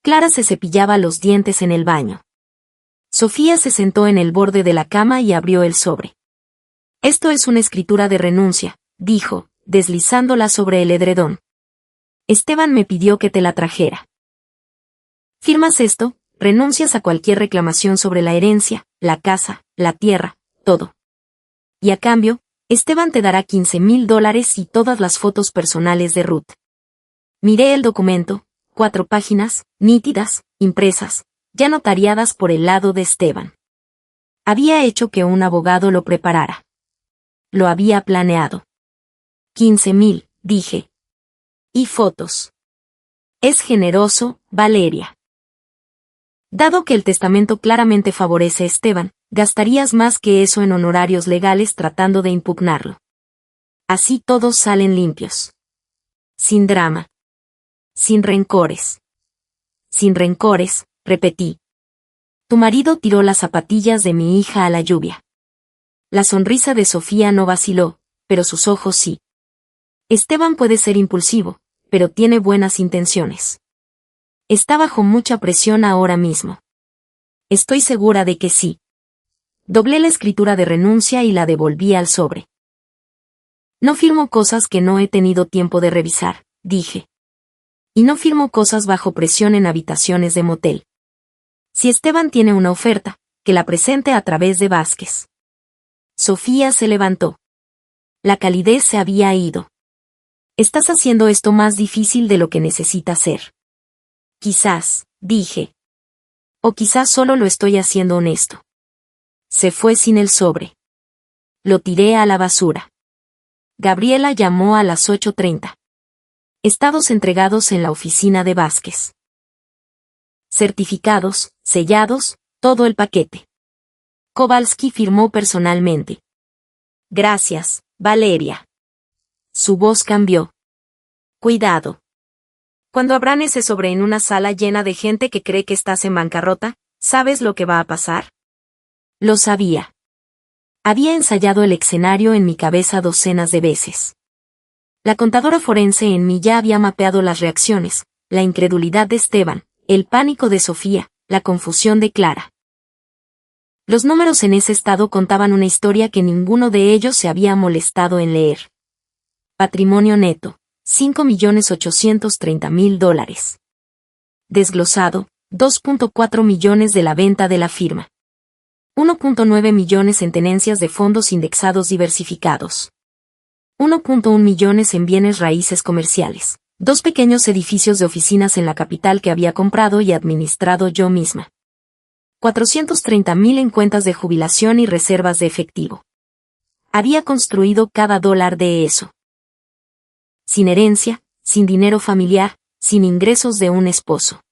Clara se cepillaba los dientes en el baño. Sofía se sentó en el borde de la cama y abrió el sobre. Esto es una escritura de renuncia, dijo, deslizándola sobre el edredón. Esteban me pidió que te la trajera. Firmas esto, renuncias a cualquier reclamación sobre la herencia, la casa, la tierra, todo. Y a cambio, Esteban te dará $15,000 y todas las fotos personales de Ruth. Miré el documento, 4 páginas, nítidas, impresas, ya notariadas por el lado de Esteban. Había hecho que un abogado lo preparara. Lo había planeado. 15,000, dije. Y fotos. Es generoso, Valeria. Dado que el testamento claramente favorece a Esteban, gastarías más que eso en honorarios legales tratando de impugnarlo. Así todos salen limpios. Sin drama. Sin rencores. Sin rencores, repetí. Tu marido tiró las zapatillas de mi hija a la lluvia. La sonrisa de Sofía no vaciló, pero sus ojos sí. Esteban puede ser impulsivo, pero tiene buenas intenciones. Está bajo mucha presión ahora mismo. Estoy segura de que sí. Doblé la escritura de renuncia y la devolví al sobre. No firmo cosas que no he tenido tiempo de revisar, dije. Y no firmo cosas bajo presión en habitaciones de motel. Si Esteban tiene una oferta, que la presente a través de Vázquez. Sofía se levantó. La calidez se había ido. Estás haciendo esto más difícil de lo que necesita ser. Quizás, dije. O quizás solo lo estoy haciendo honesto. Se fue sin el sobre. Lo tiré a la basura. Gabriela llamó a las 8:30. Estados entregados en la oficina de Vázquez. Certificados, sellados, todo el paquete. Kowalski firmó personalmente. Gracias, Valeria. Su voz cambió. Cuidado. Cuando abran ese sobre en una sala llena de gente que cree que estás en bancarrota, ¿sabes lo que va a pasar? Lo sabía. Había ensayado el escenario en mi cabeza docenas de veces. La contadora forense en mí ya había mapeado las reacciones, la incredulidad de Esteban, el pánico de Sofía, la confusión de Clara. Los números en ese estado contaban una historia que ninguno de ellos se había molestado en leer. Patrimonio neto, $5.830.000. Desglosado, 2.4 millones de la venta de la firma. 1.9 millones en tenencias de fondos indexados diversificados. 1.1 millones en bienes raíces comerciales. 2 pequeños edificios de oficinas en la capital que había comprado y administrado yo misma. 430.000 en cuentas de jubilación y reservas de efectivo. Había construido cada dólar de eso. Sin herencia, sin dinero familiar, sin ingresos de un esposo.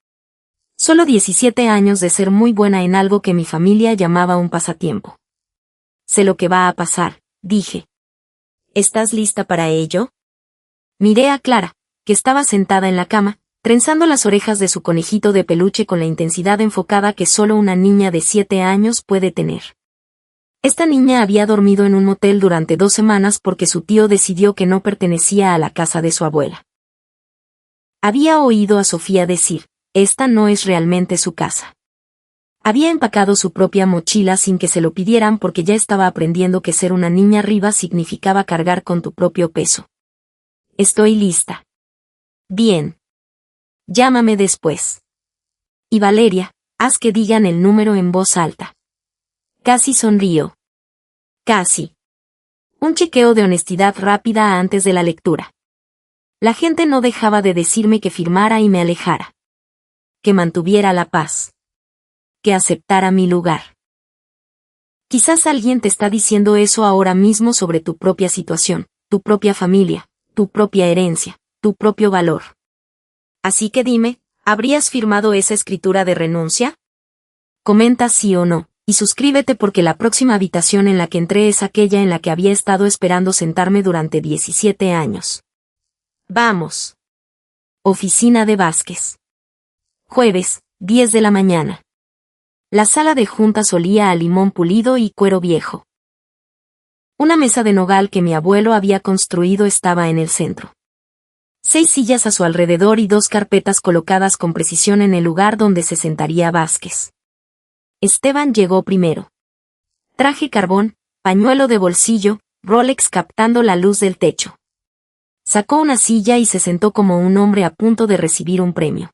Solo 17 años de ser muy buena en algo que mi familia llamaba un pasatiempo. Sé lo que va a pasar, dije. ¿Estás lista para ello? Miré a Clara, que estaba sentada en la cama, trenzando las orejas de su conejito de peluche con la intensidad enfocada que solo una niña de 7 años puede tener. Esta niña había dormido en un motel durante 2 semanas porque su tío decidió que no pertenecía a la casa de su abuela. Había oído a Sofía decir, esta no es realmente su casa. Había empacado su propia mochila sin que se lo pidieran porque ya estaba aprendiendo que ser una niña arriba significaba cargar con tu propio peso. Estoy lista. Bien. Llámame después. Y Valeria, haz que digan el número en voz alta. Casi sonrió. Casi. Un chequeo de honestidad rápida antes de la lectura. La gente no dejaba de decirme que firmara y me alejara. Que mantuviera la paz. Que aceptara mi lugar. Quizás alguien te está diciendo eso ahora mismo sobre tu propia situación, tu propia familia, tu propia herencia, tu propio valor. Así que dime, ¿habrías firmado esa escritura de renuncia? Comenta sí o no, y suscríbete porque la próxima habitación en la que entré es aquella en la que había estado esperando sentarme durante 17 años. Vamos. Oficina de Vázquez. Jueves, 10 de la mañana. La sala de juntas olía a limón pulido y cuero viejo. Una mesa de nogal que mi abuelo había construido estaba en el centro. 6 sillas a su alrededor y 2 carpetas colocadas con precisión en el lugar donde se sentaría Vázquez. Esteban llegó primero. Traje carbón, pañuelo de bolsillo, Rolex captando la luz del techo. Sacó una silla y se sentó como un hombre a punto de recibir un premio.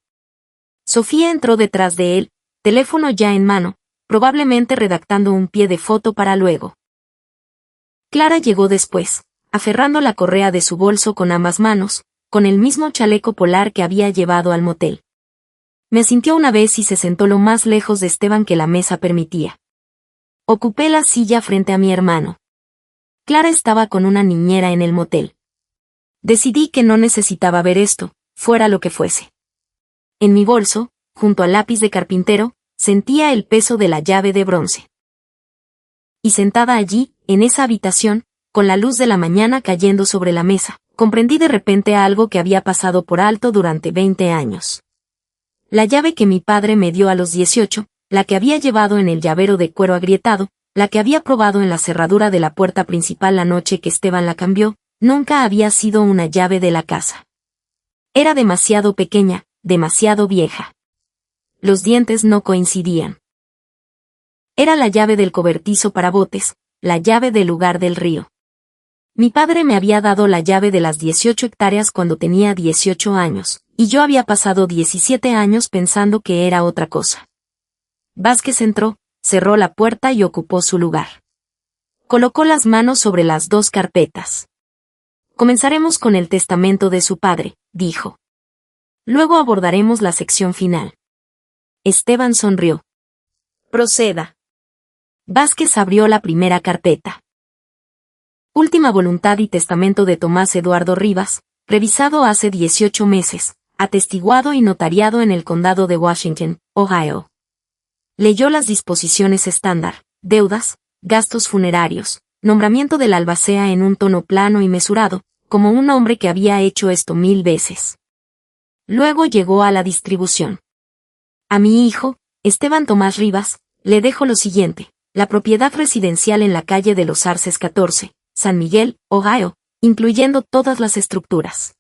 Sofía entró detrás de él, teléfono ya en mano, probablemente redactando un pie de foto para luego. Clara llegó después, aferrando la correa de su bolso con ambas manos, con el mismo chaleco polar que había llevado al motel. Me asintió una vez y se sentó lo más lejos de Esteban que la mesa permitía. Ocupé la silla frente a mi hermano. Clara estaba con una niñera en el motel. Decidí que no necesitaba ver esto, fuera lo que fuese. En mi bolso, junto al lápiz de carpintero, sentía el peso de la llave de bronce. Y sentada allí, en esa habitación, con la luz de la mañana cayendo sobre la mesa, comprendí de repente algo que había pasado por alto durante 20 años. La llave que mi padre me dio a los 18, la que había llevado en el llavero de cuero agrietado, la que había probado en la cerradura de la puerta principal la noche que Esteban la cambió, nunca había sido una llave de la casa. Era demasiado pequeña, demasiado vieja. Los dientes no coincidían. Era la llave del cobertizo para botes, la llave del lugar del río. Mi padre me había dado la llave de las 18 hectáreas cuando tenía 18 años, y yo había pasado 17 años pensando que era otra cosa. Vázquez entró, cerró la puerta y ocupó su lugar. Colocó las manos sobre las 2 carpetas. Comenzaremos con el testamento de su padre, dijo. Luego abordaremos la sección final. Esteban sonrió. Proceda. Vázquez abrió la primera carpeta. Última voluntad y testamento de Tomás Eduardo Rivas, revisado hace 18 meses, atestiguado y notariado en el condado de Washington, Ohio. Leyó las disposiciones estándar, deudas, gastos funerarios, nombramiento del albacea en un tono plano y mesurado, como un hombre que había hecho esto 1000 veces. Luego llegó a la distribución. A mi hijo, Esteban Tomás Rivas, le dejo lo siguiente: la propiedad residencial en la calle de los Arces 14, San Miguel, Ohio, incluyendo todas las estructuras.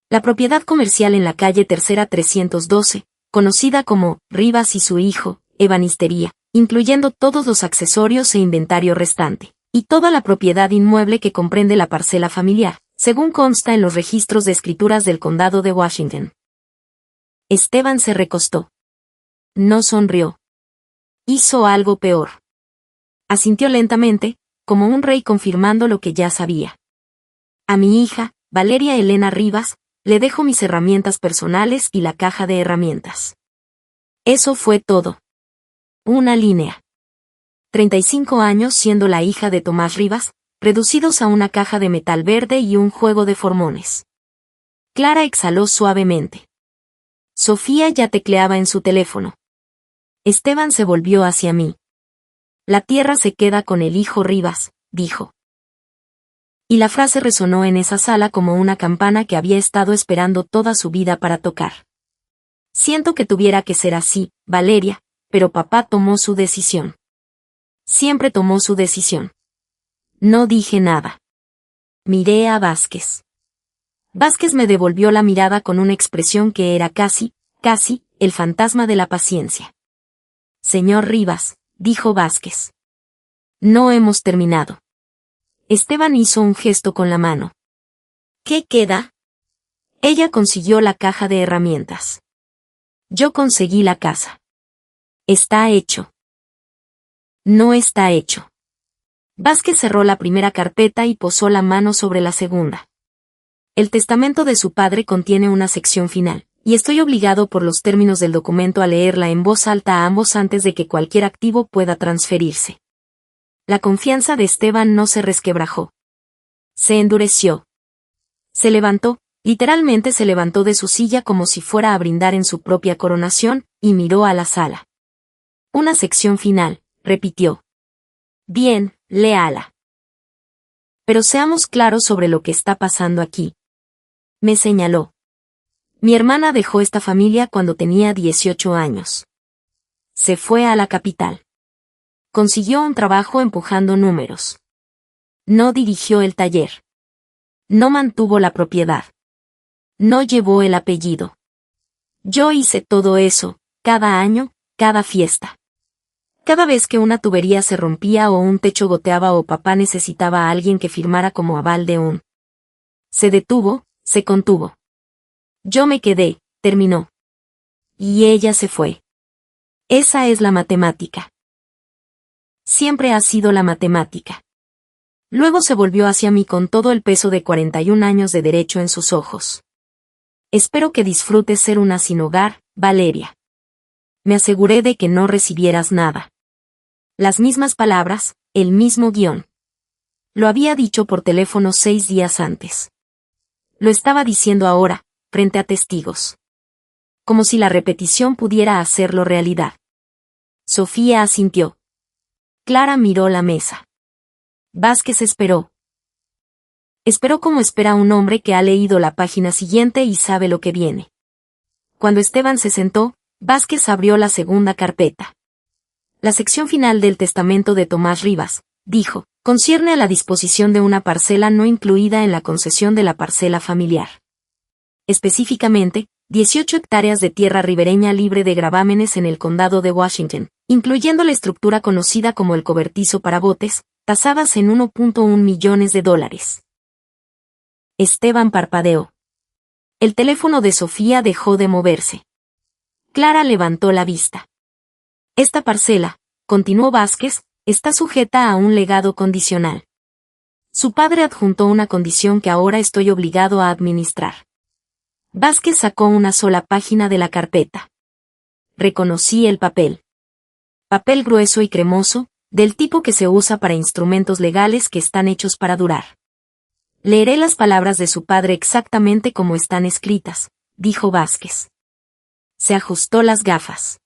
La propiedad comercial en la calle Tercera 312, conocida como Rivas y su hijo, ebanistería, incluyendo todos los accesorios e inventario restante, y toda la propiedad inmueble que comprende la parcela familiar, según consta en los registros de escrituras del condado de Washington. Esteban se recostó. No sonrió. Hizo algo peor. Asintió lentamente, como un rey confirmando lo que ya sabía. A mi hija, Valeria Elena Rivas, le dejo mis herramientas personales y la caja de herramientas. Eso fue todo. Una línea. 35 años siendo la hija de Tomás Rivas, reducidos a una caja de metal verde y un juego de formones. Clara exhaló suavemente. Sofía ya tecleaba en su teléfono. Esteban se volvió hacia mí. La tierra se queda con el hijo Rivas, dijo. Y la frase resonó en esa sala como una campana que había estado esperando toda su vida para tocar. Siento que tuviera que ser así, Valeria, pero papá tomó su decisión. Siempre tomó su decisión. No dije nada. Miré a Vázquez. Vázquez me devolvió la mirada con una expresión que era casi, el fantasma de la paciencia. Señor Rivas, dijo Vázquez. No hemos terminado. Esteban hizo un gesto con la mano. ¿Qué queda? Ella consiguió la caja de herramientas. Yo conseguí la casa. Está hecho. No está hecho. Vázquez cerró la primera carpeta y posó la mano sobre la segunda. El testamento de su padre contiene una sección final, y estoy obligado por los términos del documento a leerla en voz alta a ambos antes de que cualquier activo pueda transferirse. La confianza de Esteban no se resquebrajó. Se endureció. Se levantó, literalmente se levantó de su silla como si fuera a brindar en su propia coronación, y miró a la sala. Una sección final, repitió. Bien, léala. Pero seamos claros sobre lo que está pasando aquí. Me señaló. Mi hermana dejó esta familia cuando tenía 18 años. Se fue a la capital. Consiguió un trabajo empujando números. No dirigió el taller. No mantuvo la propiedad. No llevó el apellido. Yo hice todo eso, cada año, cada fiesta. Cada vez que una tubería se rompía o un techo goteaba o papá necesitaba a alguien que firmara como aval de un. Se detuvo, se contuvo. Yo me quedé, terminó. Y ella se fue. Esa es la matemática. Siempre ha sido la matemática. Luego se volvió hacia mí con todo el peso de 41 años de derecho en sus ojos. Espero que disfrutes ser una sin hogar, Valeria. Me aseguré de que no recibieras nada. Las mismas palabras, el mismo guión. Lo había dicho por teléfono 6 días antes. Lo estaba diciendo ahora, frente a testigos. Como si la repetición pudiera hacerlo realidad. Sofía asintió. Clara miró la mesa. Vázquez esperó. Esperó como espera un hombre que ha leído la página siguiente y sabe lo que viene. Cuando Esteban se sentó, Vázquez abrió la segunda carpeta. La sección final del testamento de Tomás Rivas, dijo, concierne a la disposición de una parcela no incluida en la concesión de la parcela familiar. Específicamente, 18 hectáreas de tierra ribereña libre de gravámenes en el condado de Washington, incluyendo la estructura conocida como el cobertizo para botes, tasadas en $1.1 millones. Esteban parpadeó. El teléfono de Sofía dejó de moverse. Clara levantó la vista. Esta parcela, continuó Vázquez, está sujeta a un legado condicional. Su padre adjuntó una condición que ahora estoy obligado a administrar. Vázquez sacó una sola página de la carpeta. Reconocí el papel. Papel grueso y cremoso, del tipo que se usa para instrumentos legales que están hechos para durar. Leeré las palabras de su padre exactamente como están escritas, dijo Vázquez. Se ajustó las gafas.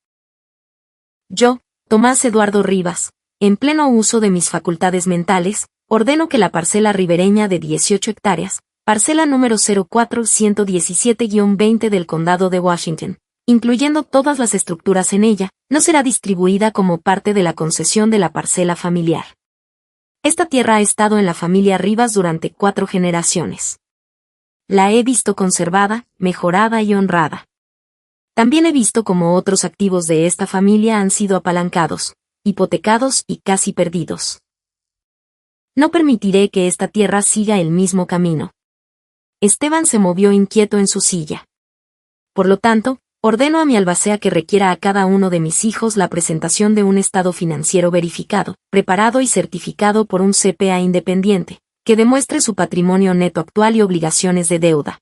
Yo, Tomás Eduardo Rivas, en pleno uso de mis facultades mentales, ordeno que la parcela ribereña de 18 hectáreas, parcela número 04117-20 del Condado de Washington, incluyendo todas las estructuras en ella, no será distribuida como parte de la concesión de la parcela familiar. Esta tierra ha estado en la familia Rivas durante 4 generaciones. La he visto conservada, mejorada y honrada. También he visto cómo otros activos de esta familia han sido apalancados, hipotecados y casi perdidos. No permitiré que esta tierra siga el mismo camino. Esteban se movió inquieto en su silla. Por lo tanto, ordeno a mi albacea que requiera a cada uno de mis hijos la presentación de un estado financiero verificado, preparado y certificado por un CPA independiente, que demuestre su patrimonio neto actual y obligaciones de deuda.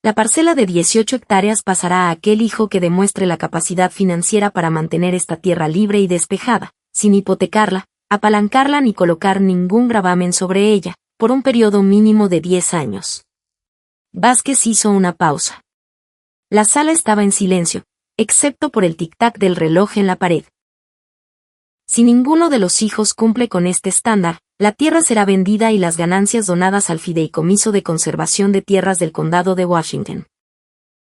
La parcela de 18 hectáreas pasará a aquel hijo que demuestre la capacidad financiera para mantener esta tierra libre y despejada, sin hipotecarla, apalancarla ni colocar ningún gravamen sobre ella, por un periodo mínimo de 10 años. Vázquez hizo una pausa. La sala estaba en silencio, excepto por el tic-tac del reloj en la pared. Si ninguno de los hijos cumple con este estándar, la tierra será vendida y las ganancias donadas al Fideicomiso de Conservación de Tierras del Condado de Washington.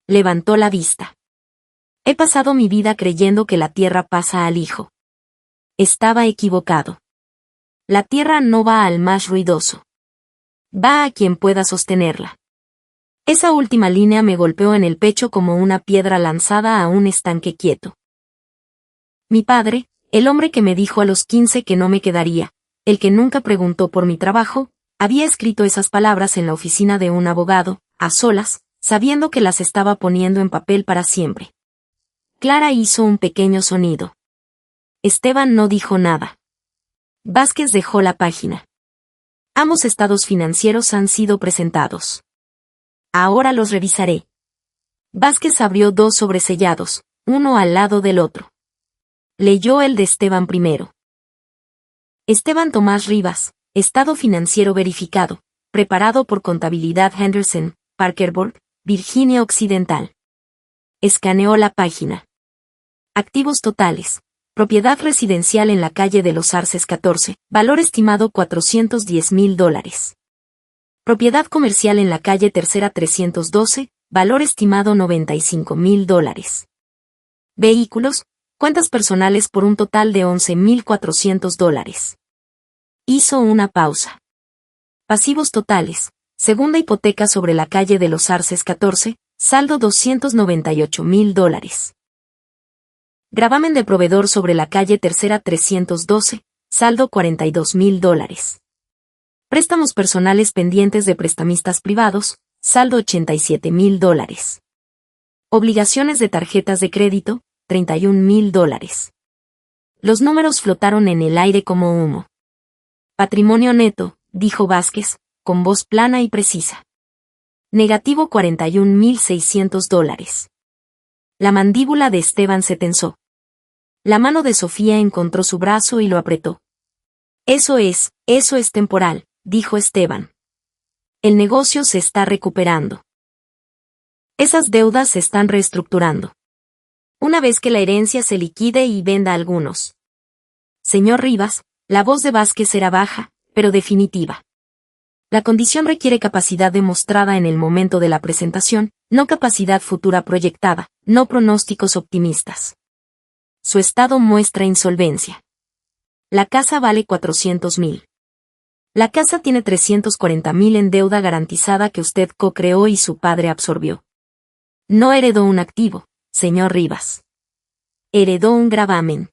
Levantó la vista. He pasado mi vida creyendo que la tierra pasa al hijo. Estaba equivocado. La tierra no va al más ruidoso. Va a quien pueda sostenerla. Esa última línea me golpeó en el pecho como una piedra lanzada a un estanque quieto. Mi padre, el hombre que me dijo a los 15 que no me quedaría, el que nunca preguntó por mi trabajo, había escrito esas palabras en la oficina de un abogado, a solas, sabiendo que las estaba poniendo en papel para siempre. Clara hizo un pequeño sonido. Esteban no dijo nada. Vázquez dejó la página. Ambos estados financieros han sido presentados. Ahora los revisaré. Vázquez abrió 2 sobresellados, uno al lado del otro. Leyó el de Esteban primero. Esteban Tomás Rivas, estado financiero verificado, preparado por Contabilidad Henderson, Parkersburg, Virginia Occidental. Escaneó la página. Activos totales. Propiedad residencial en la calle de los Arces 14, valor estimado $410,000. Propiedad comercial en la calle Tercera 312, valor estimado $95,000. Vehículos, cuentas personales por un total de $11,400. Hizo una pausa. Pasivos totales, segunda hipoteca sobre la calle de los Arces 14, saldo $298,000. Gravamen de proveedor sobre la calle Tercera 312, saldo $42,000. Préstamos personales pendientes de prestamistas privados, saldo $87,000. Obligaciones de tarjetas de crédito, $31,000. Los números flotaron en el aire como humo. Patrimonio neto, dijo Vázquez, con voz plana y precisa. Negativo $41,600. La mandíbula de Esteban se tensó. La mano de Sofía encontró su brazo y lo apretó. Eso es temporal, dijo Esteban. El negocio se está recuperando. Esas deudas se están reestructurando. Una vez que la herencia se liquide y venda algunos. Señor Rivas, la voz de Vázquez era baja, pero definitiva. La condición requiere capacidad demostrada en el momento de la presentación, no capacidad futura proyectada, no pronósticos optimistas. Su estado muestra insolvencia. La casa vale $400,000. La casa tiene $340,000 en deuda garantizada que usted co-creó y su padre absorbió. No heredó un activo, señor Rivas. Heredó un gravamen.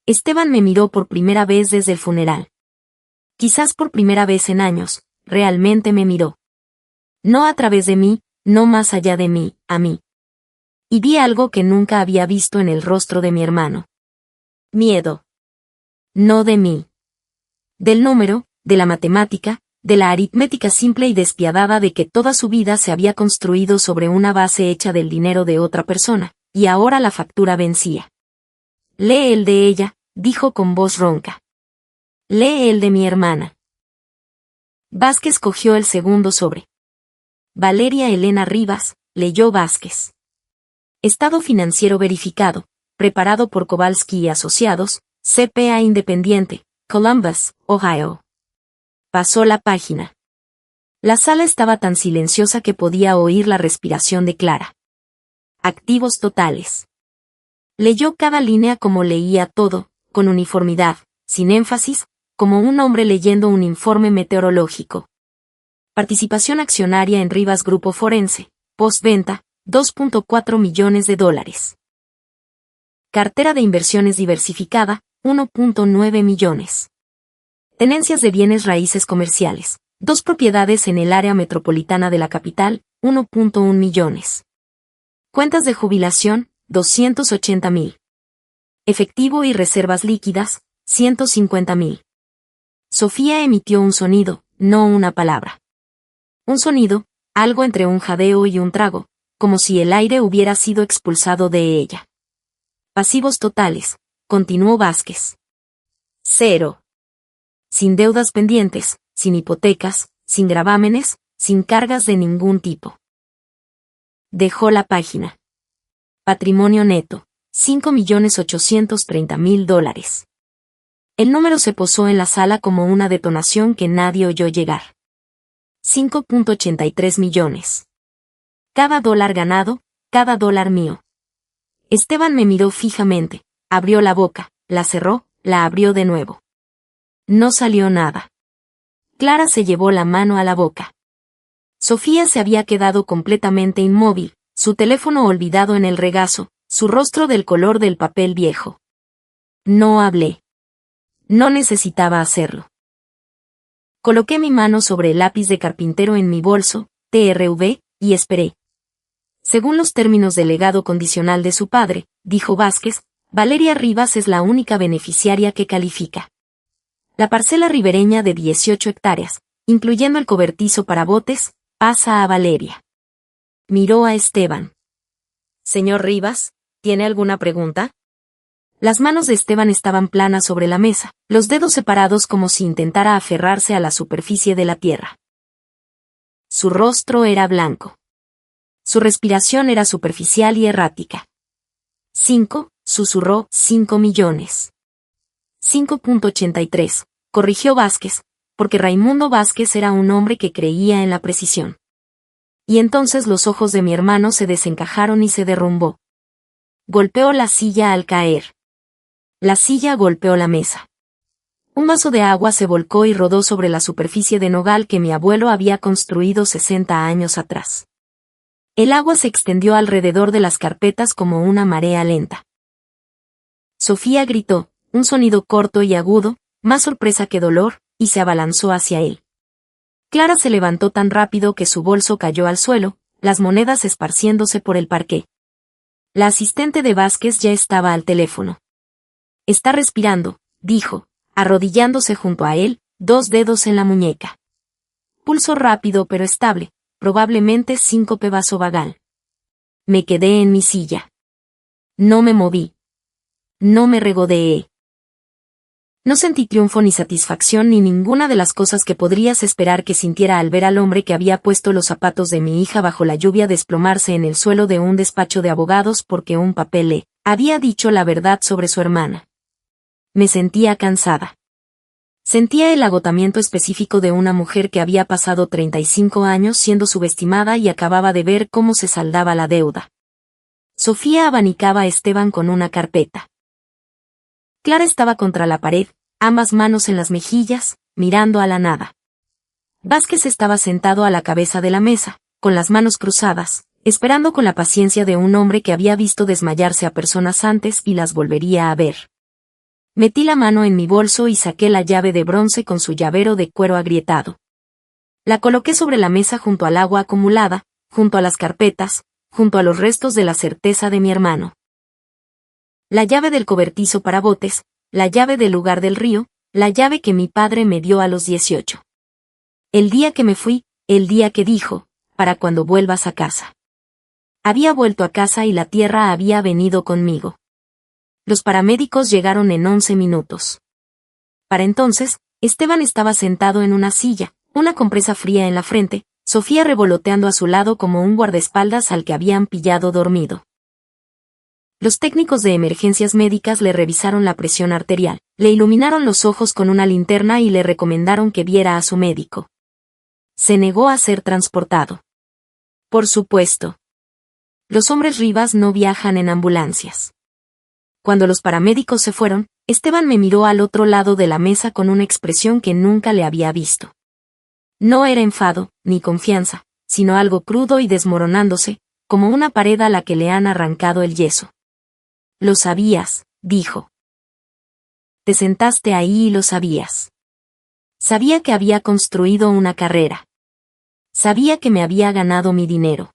Esteban me miró por primera vez desde el funeral. Quizás por primera vez en años, realmente me miró. No a través de mí, no más allá de mí, a mí. Y vi algo que nunca había visto en el rostro de mi hermano. Miedo. No de mí. Del número, de la matemática, de la aritmética simple y despiadada de que toda su vida se había construido sobre una base hecha del dinero de otra persona, y ahora la factura vencía. Lee el de ella, dijo con voz ronca. Lee el de mi hermana. Vázquez cogió el segundo sobre. Valeria Elena Rivas, leyó Vázquez. Estado financiero verificado, preparado por Kowalski y Asociados, CPA Independiente, Columbus, Ohio. Pasó la página. La sala estaba tan silenciosa que podía oír la respiración de Clara. Activos totales. Leyó cada línea como leía todo, con uniformidad, sin énfasis, como un hombre leyendo un informe meteorológico. Participación accionaria en Rivas Grupo Forense, postventa, $2.4 millones. Cartera de inversiones diversificada, 1.9 millones. Tenencias de bienes raíces comerciales, 2 propiedades en el área metropolitana de la capital, 1.1 millones. Cuentas de jubilación, 280,000. Efectivo y reservas líquidas, 150,000. Sofía emitió un sonido, no una palabra. Un sonido, algo entre un jadeo y un trago, como si el aire hubiera sido expulsado de ella. Pasivos totales, continuó Vázquez. 0. Sin deudas pendientes, sin hipotecas, sin gravámenes, sin cargas de ningún tipo. Dejó la página. Patrimonio neto, $5.830.000. El número se posó en la sala como una detonación que nadie oyó llegar. 5.83 millones. Cada dólar ganado, cada dólar mío. Esteban me miró fijamente, abrió la boca, la cerró, la abrió de nuevo. No salió nada. Clara se llevó la mano a la boca. Sofía se había quedado completamente inmóvil, su teléfono olvidado en el regazo, su rostro del color del papel viejo. No hablé. No necesitaba hacerlo. Coloqué mi mano sobre el lápiz de carpintero en mi bolso, TRV, y esperé. Según los términos del legado condicional de su padre, dijo Vázquez, Valeria Rivas es la única beneficiaria que califica. La parcela ribereña de 18 hectáreas, incluyendo el cobertizo para botes, pasa a Valeria. Miró a Esteban. Señor Rivas, ¿tiene alguna pregunta? Las manos de Esteban estaban planas sobre la mesa, los dedos separados como si intentara aferrarse a la superficie de la tierra. Su rostro era blanco. Su respiración era superficial y errática. 5, susurró, 5 millones. 5.83, corrigió Vázquez, porque Raimundo Vázquez era un hombre que creía en la precisión. Y entonces los ojos de mi hermano se desencajaron y se derrumbó. Golpeó la silla al caer. La silla golpeó la mesa. Un vaso de agua se volcó y rodó sobre la superficie de nogal que mi abuelo había construido 60 años atrás. El agua se extendió alrededor de las carpetas como una marea lenta. Sofía gritó, un sonido corto y agudo, más sorpresa que dolor, y se abalanzó hacia él. Clara se levantó tan rápido que su bolso cayó al suelo, las monedas esparciéndose por el parqué. La asistente de Vázquez ya estaba al teléfono. Está respirando, dijo, arrodillándose junto a él, 2 dedos en la muñeca. Pulso rápido pero estable, probablemente síncope vasovagal. Me quedé en mi silla. No me moví. No me regodeé. No sentí triunfo ni satisfacción ni ninguna de las cosas que podrías esperar que sintiera al ver al hombre que había puesto los zapatos de mi hija bajo la lluvia desplomarse en el suelo de un despacho de abogados porque un papel le había dicho la verdad sobre su hermana. Me sentía cansada. Sentía el agotamiento específico de una mujer que había pasado 35 años siendo subestimada y acababa de ver cómo se saldaba la deuda. Sofía abanicaba a Esteban con una carpeta. Clara estaba contra la pared, ambas manos en las mejillas, mirando a la nada. Vázquez estaba sentado a la cabeza de la mesa, con las manos cruzadas, esperando con la paciencia de un hombre que había visto desmayarse a personas antes y las volvería a ver. Metí la mano en mi bolso y saqué la llave de bronce con su llavero de cuero agrietado. La coloqué sobre la mesa junto al agua acumulada, junto a las carpetas, junto a los restos de la certeza de mi hermano. La llave del cobertizo para botes, la llave del lugar del río, la llave que mi padre me dio a los 18. El día que me fui, el día que dijo, para cuando vuelvas a casa. Había vuelto a casa y la tierra había venido conmigo. Los paramédicos llegaron en 11 minutos. Para entonces, Esteban estaba sentado en una silla, una compresa fría en la frente, Sofía revoloteando a su lado como un guardaespaldas al que habían pillado dormido. Los técnicos de emergencias médicas le revisaron la presión arterial, le iluminaron los ojos con una linterna y le recomendaron que viera a su médico. Se negó a ser transportado. Por supuesto. Los hombres Rivas no viajan en ambulancias. Cuando los paramédicos se fueron, Esteban me miró al otro lado de la mesa con una expresión que nunca le había visto. No era enfado, ni confianza, sino algo crudo y desmoronándose, como una pared a la que le han arrancado el yeso. Lo sabías, dijo. Te sentaste ahí y lo sabías. Sabía que había construido una carrera. Sabía que me había ganado mi dinero.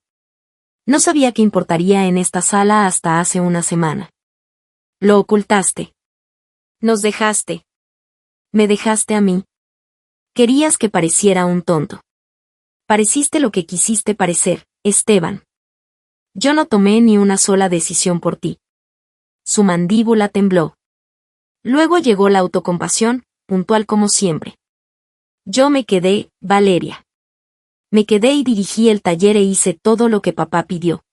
No sabía qué importaría en esta sala hasta hace una semana. Lo ocultaste. Nos dejaste. Me dejaste a mí. Querías que pareciera un tonto. Pareciste lo que quisiste parecer, Esteban. Yo no tomé ni una sola decisión por ti. Su mandíbula tembló. Luego llegó la autocompasión, puntual como siempre. Yo me quedé, Valeria. Me quedé y dirigí el taller e hice todo lo que papá pidió.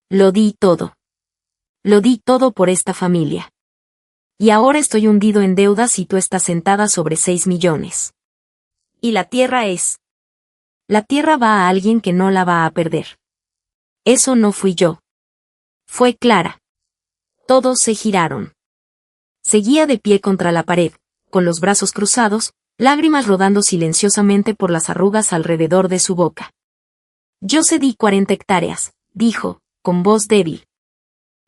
Lo di todo. Lo di todo por esta familia. Y ahora estoy hundido en deudas y tú estás sentada sobre 6 millones. Y la tierra es. La tierra va a alguien que no la va a perder. Eso no fui yo. Fue Clara. Todos se giraron. Seguía de pie contra la pared, con los brazos cruzados, lágrimas rodando silenciosamente por las arrugas alrededor de su boca. Yo cedí 40 hectáreas, dijo, con voz débil.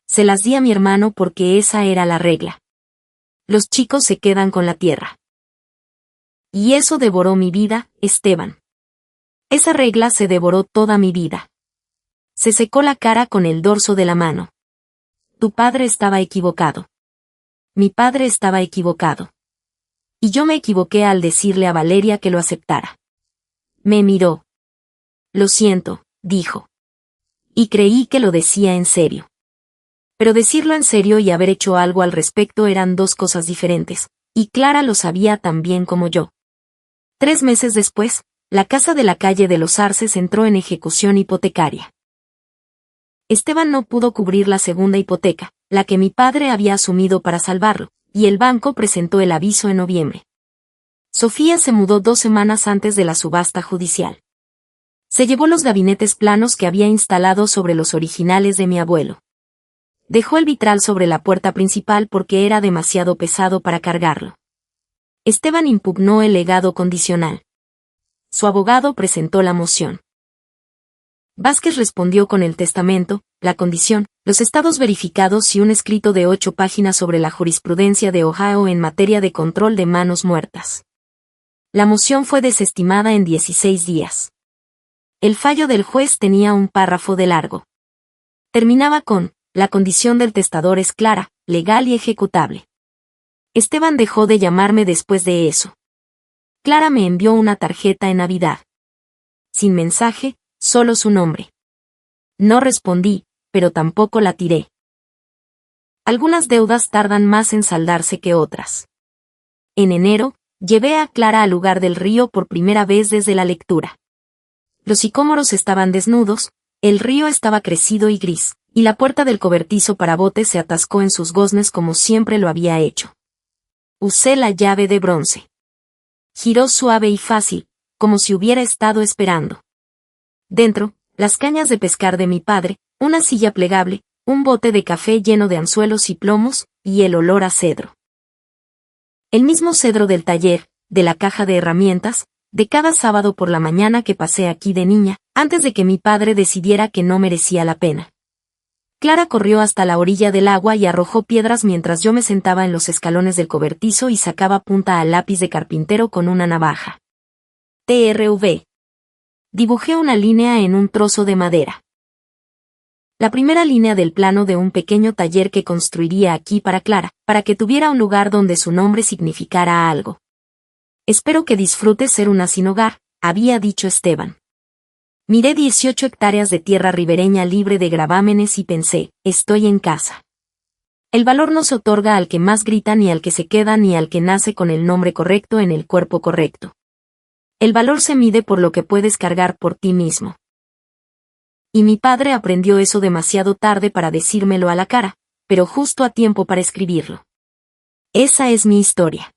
Se las di a mi hermano porque esa era la regla. Los chicos se quedan con la tierra. Y eso devoró mi vida, Esteban. Esa regla se devoró toda mi vida. Se secó la cara con el dorso de la mano. Tu padre estaba equivocado. Mi padre estaba equivocado. Y yo me equivoqué al decirle a Valeria que lo aceptara. Me miró. Lo siento, dijo. Y creí que lo decía en serio. Pero decirlo en serio y haber hecho algo al respecto eran dos cosas diferentes, y Clara lo sabía tan bien como yo. 3 meses después, la casa de la calle de los Arces entró en ejecución hipotecaria. Esteban no pudo cubrir la segunda hipoteca, la que mi padre había asumido para salvarlo, y el banco presentó el aviso en noviembre. Sofía se mudó 2 semanas antes de la subasta judicial. Se llevó los gabinetes planos que había instalado sobre los originales de mi abuelo. Dejó el vitral sobre la puerta principal porque era demasiado pesado para cargarlo. Esteban impugnó el legado condicional. Su abogado presentó la moción. Vázquez respondió con el testamento, la condición, los estados verificados y un escrito de 8 páginas sobre la jurisprudencia de Ohio en materia de control de manos muertas. La moción fue desestimada en 16 días. El fallo del juez tenía un párrafo de largo. Terminaba con: la condición del testador es clara, legal y ejecutable. Esteban dejó de llamarme después de eso. Clara me envió una tarjeta en Navidad. Sin mensaje, solo su nombre. No respondí, pero tampoco la tiré. Algunas deudas tardan más en saldarse que otras. En enero, llevé a Clara al lugar del río por primera vez desde la lectura. Los sicómoros estaban desnudos, el río estaba crecido y gris, y la puerta del cobertizo para botes se atascó en sus goznes como siempre lo había hecho. Usé la llave de bronce. Giró suave y fácil, como si hubiera estado esperando. Dentro, las cañas de pescar de mi padre, una silla plegable, un bote de café lleno de anzuelos y plomos, y el olor a cedro. El mismo cedro del taller, de la caja de herramientas, de cada sábado por la mañana que pasé aquí de niña, antes de que mi padre decidiera que no merecía la pena. Clara corrió hasta la orilla del agua y arrojó piedras mientras yo me sentaba en los escalones del cobertizo y sacaba punta al lápiz de carpintero con una navaja. TRV. Dibujé una línea en un trozo de madera. La primera línea del plano de un pequeño taller que construiría aquí para Clara, para que tuviera un lugar donde su nombre significara algo. Espero que disfrutes ser una sin hogar, había dicho Esteban. Miré 18 hectáreas de tierra ribereña libre de gravámenes y pensé, estoy en casa. El valor no se otorga al que más grita ni al que se queda ni al que nace con el nombre correcto en el cuerpo correcto. El valor se mide por lo que puedes cargar por ti mismo. Y mi padre aprendió eso demasiado tarde para decírmelo a la cara, pero justo a tiempo para escribirlo. Esa es mi historia.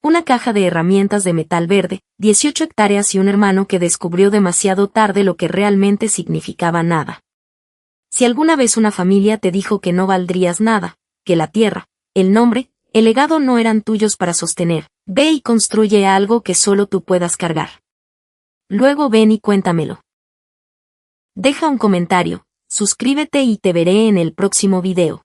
Una caja de herramientas de metal verde, 18 hectáreas y un hermano que descubrió demasiado tarde lo que realmente significaba nada. Si alguna vez una familia te dijo que no valdrías nada, que la tierra, el nombre, el legado no eran tuyos para sostener, ve y construye algo que solo tú puedas cargar. Luego ven y cuéntamelo. Deja un comentario, suscríbete y te veré en el próximo video.